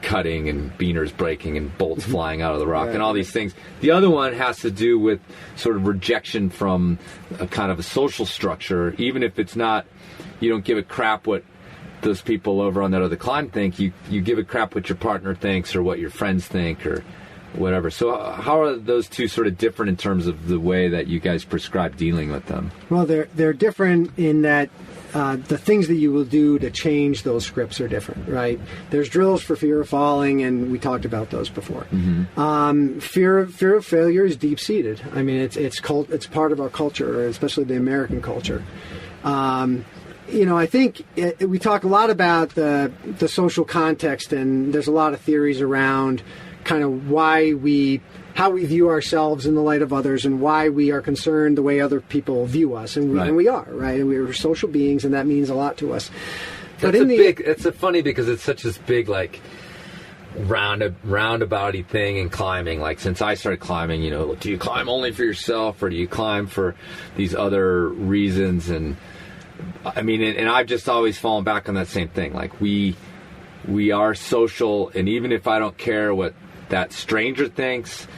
cutting and beaners breaking and bolts flying out of the rock and all these things. The other one has to do with sort of rejection from a kind of a social structure, even if it's not, you don't give a crap what those people over on that other climb think. You give a crap what your partner thinks or what your friends think or whatever. So how are those two sort of different in terms of the way that you guys prescribe dealing with them? Well, they're different in that the things that you will do to change those scripts are different, right? There's drills for fear of falling, and we talked about those before. Fear of failure is deep-seated. I mean, it's part of our culture, especially the American culture. I think we talk a lot about the social context, and there's a lot of theories around kind of how we view ourselves in the light of others, and why we are concerned the way other people view us, and we are, right? And we're social beings, and that means a lot to us. But it's funny because it's such this big like roundabouty thing in climbing. Like since I started climbing, do you climb only for yourself, or do you climb for these other reasons? And I mean, and I've just always fallen back on that same thing. Like we are social, and even if I don't care what that stranger thinks,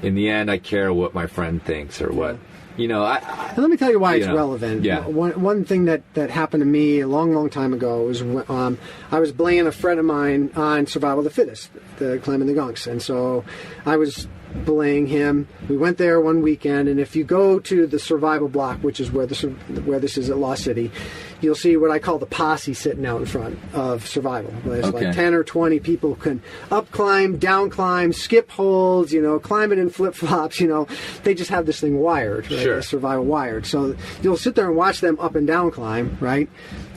in the end I care what my friend thinks, or what let me tell you why it's relevant. One thing that happened to me a long time ago was I was belaying a friend of mine on Survival of the Fittest, the climbing the gunks, and so I was belaying him. We went there one weekend, and if you go to the survival block, which is where this is at Lost City, you'll see what I call the posse sitting out in front of survival. There's like 10 or 20 people who can up climb, down climb, skip holds, climb it in flip flops. They just have this thing wired, right? Sure. Survival wired. So you'll sit there and watch them up and down climb, right?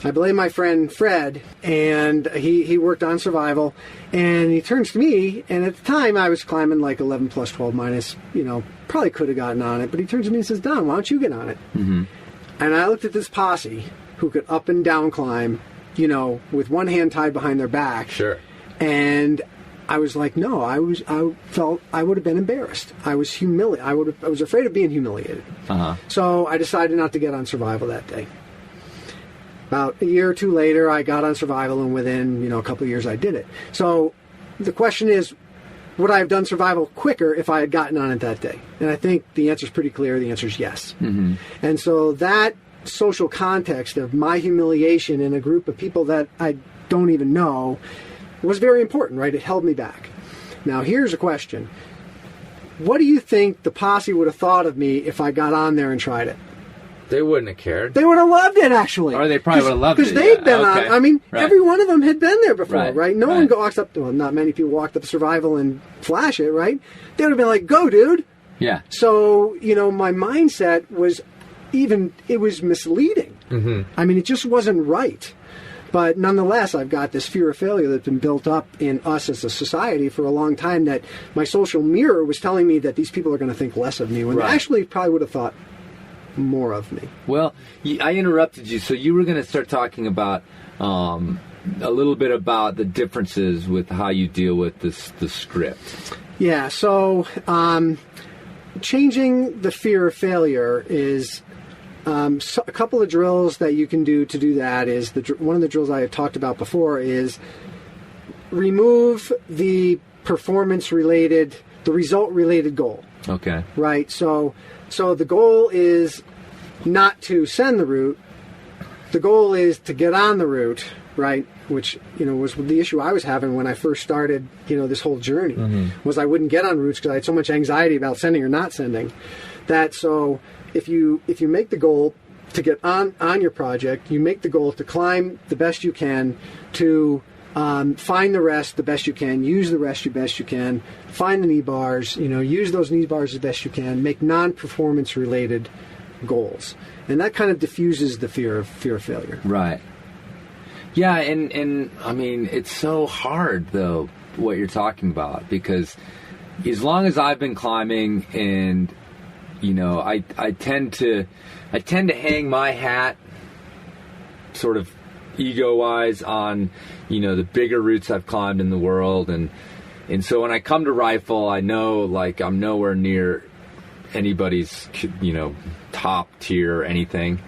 I belayed my friend Fred, and he worked on survival, and he turns to me, and at the time I was climbing like 11 plus 12 minus, probably could have gotten on it, but he turns to me and says, "Don, why don't you get on it?" And I looked at this posse who could up and down climb, with one hand tied behind their back. Sure. And I was like, no, I felt I would have been embarrassed. I was humiliated. I was afraid of being humiliated. So I decided not to get on survival that day. About a year or two later, I got on survival, and within, a couple of years I did it. So the question is, would I have done survival quicker if I had gotten on it that day? And I think the answer is pretty clear. The answer is yes. And so that social context of my humiliation in a group of people that I don't even know was very important, right? It held me back. Now, here's a question. What do you think the posse would have thought of me if I got on there and tried it? They wouldn't have cared. They would have loved it, actually. Or they probably would have loved it. Because they'd been on. I mean, every one of them had been there before, right? No one walks up, well, not many people walked up to survival and flash it, right? They would have been like, "Go, dude." Yeah. So, my mindset was it was misleading. I mean, it just wasn't right. But nonetheless, I've got this fear of failure that's been built up in us as a society for a long time, that my social mirror was telling me that these people are going to think less of me, when they actually probably would have thought more of me. Well, I interrupted you, so you were going to start talking about a little bit about the differences with how you deal with the script. Yeah, so changing the fear of failure is a couple of drills that you can do to do that. Is one of the drills I had talked about before is remove the performance-related, the result-related goal. Okay. Right, so the goal is not to send the route. The goal is to get on the route, right? Which, was the issue I was having when I first started, this whole journey, was I wouldn't get on routes because I had so much anxiety about sending or not sending. So if you make the goal to get on your project, you make the goal to climb the best you can, to find the rest the best you can, use the rest the best you can, find the knee bars, use those knee bars as best you can, make non-performance related goals. And that kind of diffuses the fear of failure. Right. Yeah, and I mean, it's so hard, though, what you're talking about, because as long as I've been climbing, and, I tend to hang my hat sort of ego-wise on, the bigger routes I've climbed in the world, and so when I come to rifle, I know, like, I'm nowhere near anybody's, top tier or anything.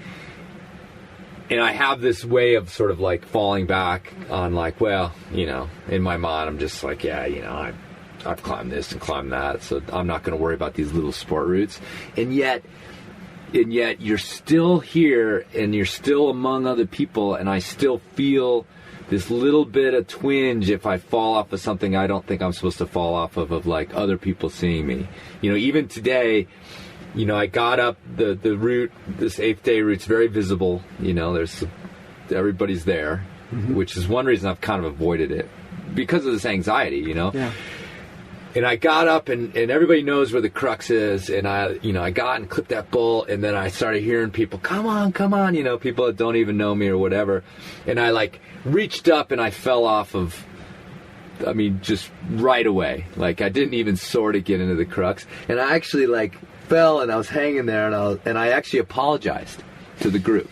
And I have this way of sort of like falling back on, like, well, in my mind, I'm just like, yeah, I've climbed this and climbed that, so I'm not going to worry about these little sport routes. And yet you're still here, and you're still among other people, and I still feel this little bit of twinge if I fall off of something I don't think I'm supposed to fall off of like other people seeing me. You know, even today, you know, I got up the route, this 8th day route's very visible. You know, everybody's there, which is one reason I've kind of avoided it because of this anxiety, you know. Yeah. And I got up and everybody knows where the crux is. And I got and clipped that bull. And then I started hearing people, come on, you know, people that don't even know me or whatever. And I like reached up and I fell off of, I mean, just right away. Like I didn't even sort of get into the crux. And I actually like fell and I was hanging there and I actually apologized to the group.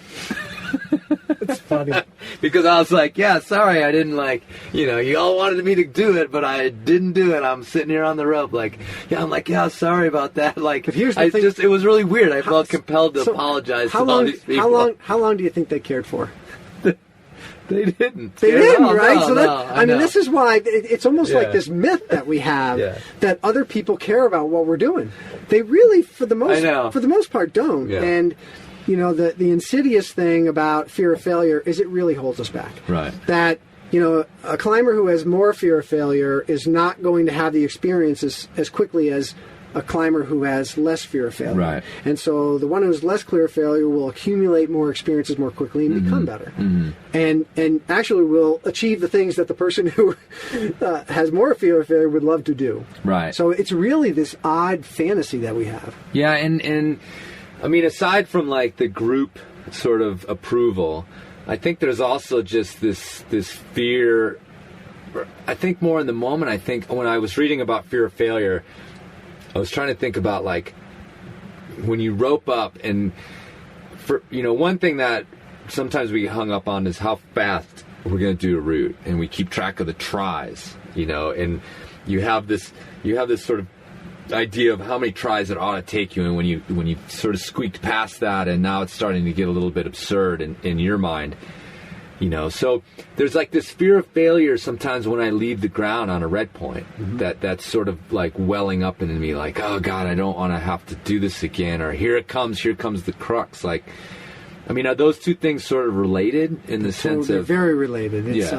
It's funny. Because I was like, yeah, sorry, I didn't like, you know, you all wanted me to do it, but I didn't do it. I'm sitting here on the rope like, yeah, sorry about that. Like, but here's the thing. It was really weird. I felt compelled to apologize to all these people. How long do you think they cared for? They didn't. They didn't, right? No, so no, I mean, this is why it's almost like this myth that we have that other people care about what we're doing. They really, for the most part, don't. Yeah. And you know, the insidious thing about fear of failure is it really holds us back. Right. That, you know, a climber who has more fear of failure is not going to have the experiences as quickly as a climber who has less fear of failure. Right. And so the one who has less fear of failure will accumulate more experiences more quickly and become better. And actually will achieve the things that the person who has more fear of failure would love to do. Right. So it's really this odd fantasy that we have. Yeah, and I mean, aside from like the group sort of approval, I think there's also just this fear. I think more in the moment. I think when I was reading about fear of failure, I was trying to think about like when you rope up and for, you know, one thing that sometimes we get hung up on is how fast we're going to do a route, and we keep track of the tries, you know, and you have this sort of idea of how many tries it ought to take you, and when you sort of squeaked past that, and now it's starting to get a little bit absurd in your mind, you know. So there's like this fear of failure sometimes when I leave the ground on a red point, that's sort of like welling up in me, like, oh God, I don't want to have to do this again, or here comes the crux. Like, I mean, are those two things sort of related in the sense They're of very related? It's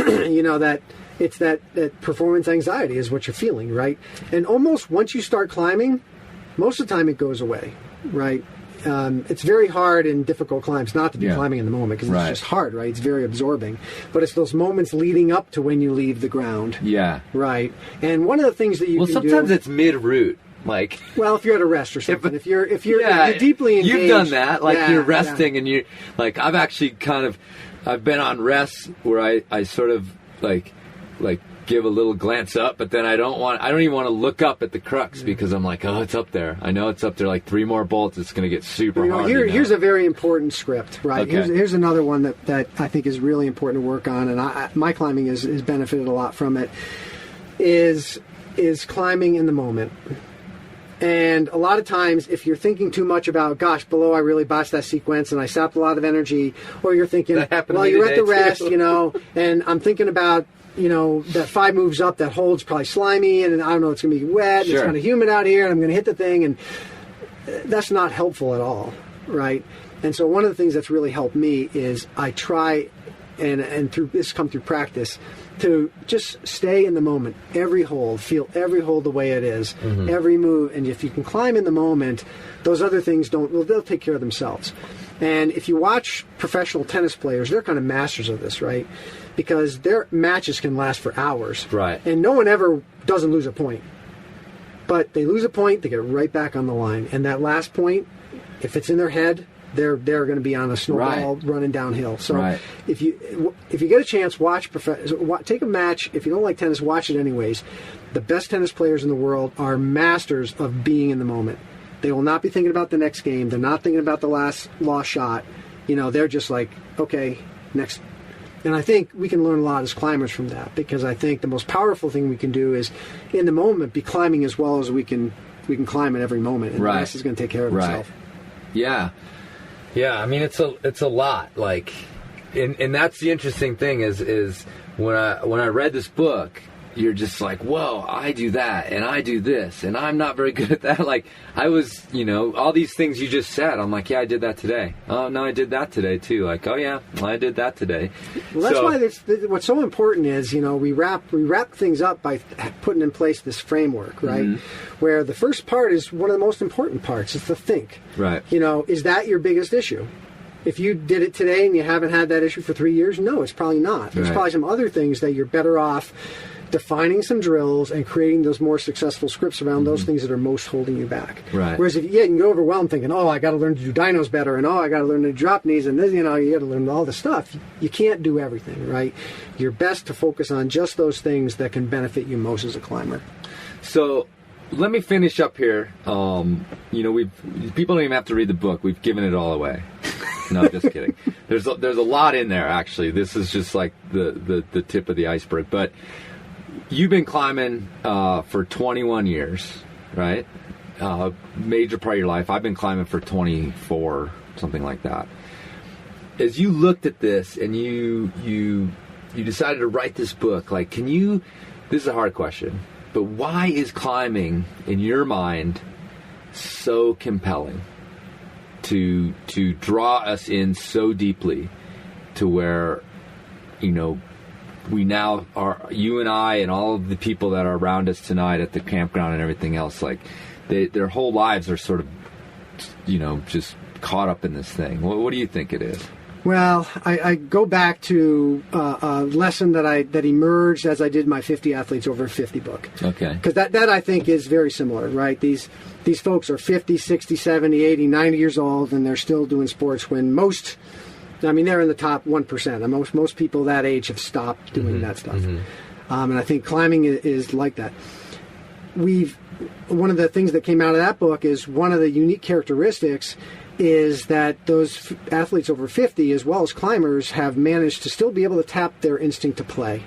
you know, that it's that performance anxiety is what you're feeling, right? And almost once you start climbing, most of the time it goes away, right? It's very hard in difficult climbs not to be climbing in the moment because it's just hard, right? It's very absorbing. But it's those moments leading up to when you leave the ground. Yeah. Right. And one of the things that you can do... Well, sometimes it's mid-route. Like, well, if you're at a rest or something, if you're deeply engaged, you've done that. Like you're resting, and you like. I've actually I've been on rests where I sort of like give a little glance up, but then I don't even want to look up at the crux because I'm like, oh, it's up there. I know it's up there. Like 3 more bolts, it's going to get super hard. Here's a very important script, right? Okay. Here's another one that I think is really important to work on, and my climbing has benefited a lot from it. Is climbing in the moment. And a lot of times, if you're thinking too much about, gosh, below I really botched that sequence and I sapped a lot of energy, or you're thinking, well, you're at the rest, you know, and I'm thinking about, you know, that 5 moves up, that hold's probably slimy, and I don't know, it's going to be wet, it's kind of humid out here, and I'm going to hit the thing, and that's not helpful at all, right? And so one of the things that's really helped me is I try, and through this come through practice, to just stay in the moment. Every hold, feel every hold the way it is, every move, and if you can climb in the moment, those other things they'll take care of themselves. And if you watch professional tennis players, they're kind of masters of this, right? Because their matches can last for hours. Right. And no one ever doesn't lose a point. But they lose a point, they get right back on the line. And that last point, if it's in their head, they're going to be on a snowball running downhill. So if you get a chance, take a match. If you don't like tennis, watch it anyways. The best tennis players in the world are masters of being in the moment. They will not be thinking about the next game. They're not thinking about the last lost shot. You know, they're just like, okay, next. And I think we can learn a lot as climbers from that, because I think the most powerful thing we can do is, in the moment, be climbing as well as we can climb at every moment, and the rest is going to take care of itself. Yeah. Yeah, I mean, it's a lot, like, and that's the interesting thing is when I read this book, you're just like, whoa, I do that, and I do this, and I'm not very good at that. Like, I was, all these things you just said, I'm like, yeah, I did that today. Oh, no, I did that today, too. Like, oh, yeah, I did that today. Well, that's why what's so important is, we wrap things up by putting in place this framework, right? Mm-hmm. Where the first part is one of the most important parts. It's the think. Right. Is that your biggest issue? If you did it today and you haven't had that issue for 3 years, no, it's probably not. There's probably some other things that you're better off defining some drills and creating those more successful scripts around those things that are most holding you back. Right. Whereas if you can go overwhelmed thinking, oh, I got to learn to do dynos better, and I got to learn to drop knees, and this, you got to learn all this stuff. You can't do everything, right? You're best to focus on just those things that can benefit you most as a climber. So let me finish up here. People don't even have to read the book. We've given it all away. No, just kidding. There's a lot in there, actually. This is just like the tip of the iceberg. But you've been climbing for 21 years, right? Major part of your life. I've been climbing for 24, something like that. As you looked at this and you decided to write this book, like, this is a hard question, but why is climbing, in your mind, so compelling to draw us in so deeply to where, we now are, you and I and all of the people that are around us tonight at the campground and everything else, like their whole lives are sort of, just caught up in this thing. What do you think it is? Well, I go back to a lesson that emerged as I did my 50 Athletes Over 50 book. Okay. Because that I think is very similar, right? These folks are 50, 60, 70, 80, 90 years old, and they're still doing sports when they're in the top 1%. And most people that age have stopped doing that stuff. Mm-hmm. And I think climbing is like that. One of the things that came out of that book is one of the unique characteristics is that those athletes over 50, as well as climbers, have managed to still be able to tap their instinct to play.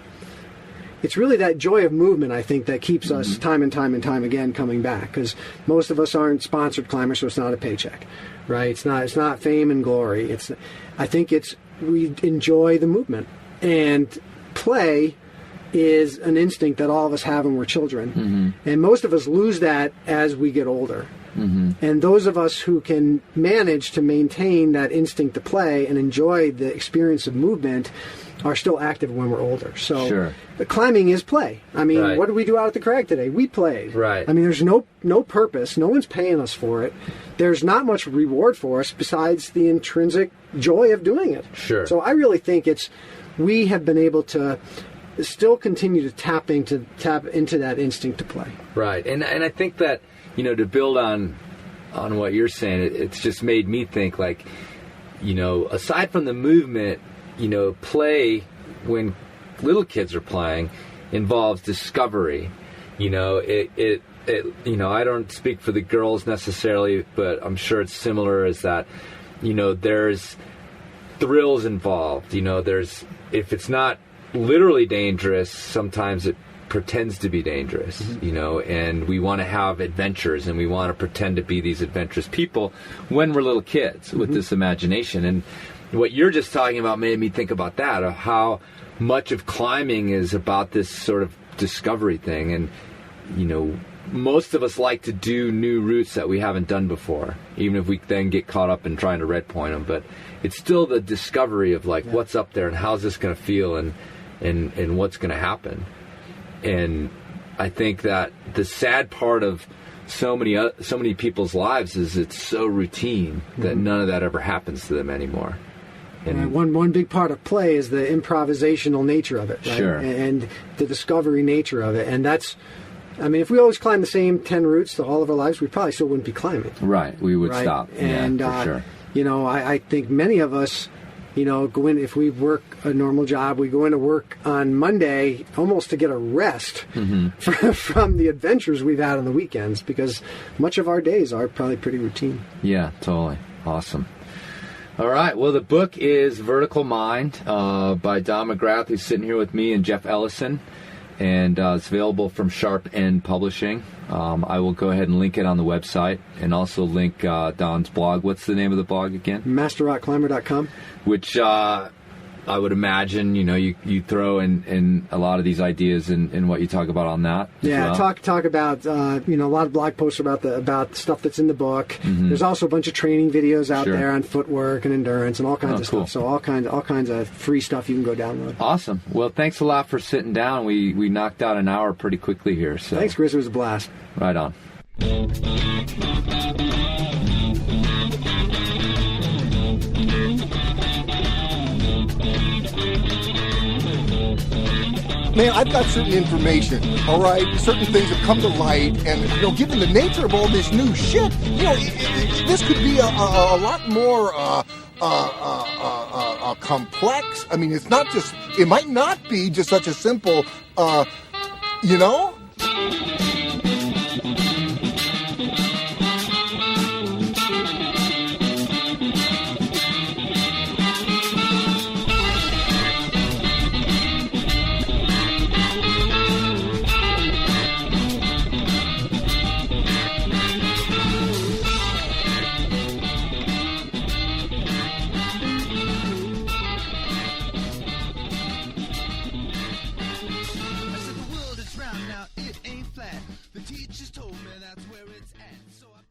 It's really that joy of movement, I think, that keeps us time and time again coming back, because most of us aren't sponsored climbers, so it's not a paycheck, right? It's not fame and glory. We enjoy the movement, and play is an instinct that all of us have when we're children, and most of us lose that as we get older. Mm-hmm. And those of us who can manage to maintain that instinct to play and enjoy the experience of movement are still active when we're older. So climbing is play. What did we do out at the crag today? We played. Right. There's no purpose. No one's paying us for it. There's not much reward for us besides the intrinsic joy of doing it. Sure. So I really think we have been able to still continue to tap into that instinct to play. Right. And I think that, to build on what you're saying, it's just made me think, like, aside from the movement, play, when little kids are playing, involves discovery. I don't speak for the girls necessarily, but I'm sure it's similar, is that, there's thrills involved. If it's not literally dangerous, sometimes it pretends to be dangerous, and we want to have adventures, and we want to pretend to be these adventurous people when we're little kids with this imagination. And what you're just talking about made me think about that, of how much of climbing is about this sort of discovery thing. And, most of us like to do new routes that we haven't done before, even if we then get caught up in trying to red point them. But it's still the discovery of, like, what's up there and how's this going to feel and what's going to happen. And I think that the sad part of so many people's lives is it's so routine that none of that ever happens to them anymore. And one big part of play is the improvisational nature of it, right? Sure. And the discovery nature of it. And that's, if we always climbed the same 10 routes to all of our lives, we probably still wouldn't be climbing. Right. We would stop. And, for sure. I think many of us, go in, if we work a normal job, we go into work on Monday almost to get a rest from the adventures we've had on the weekends, because much of our days are probably pretty routine. Yeah, totally. Awesome. All right. Well, the book is Vertical Mind by Don McGrath, who's sitting here with me, and Jeff Elison, and it's available from Sharp End Publishing. I will go ahead and link it on the website, and also link Don's blog. What's the name of the blog again? MasterRockClimber.com. Which I would imagine, you throw in a lot of these ideas in what you talk about on that. Yeah, talk about a lot of blog posts about stuff that's in the book. Mm-hmm. There's also a bunch of training videos out there on footwork and endurance and all kinds of stuff. So all kinds of free stuff you can go download. Awesome. Well, thanks a lot for sitting down. We knocked out an hour pretty quickly here. So thanks, Chris. It was a blast. Right on. Man, I've got certain information, all right? Certain things have come to light, and, given the nature of all this new shit, this could be a lot more complex. I mean, it might not be just such a simple, The teachers told me that's where it's at, so I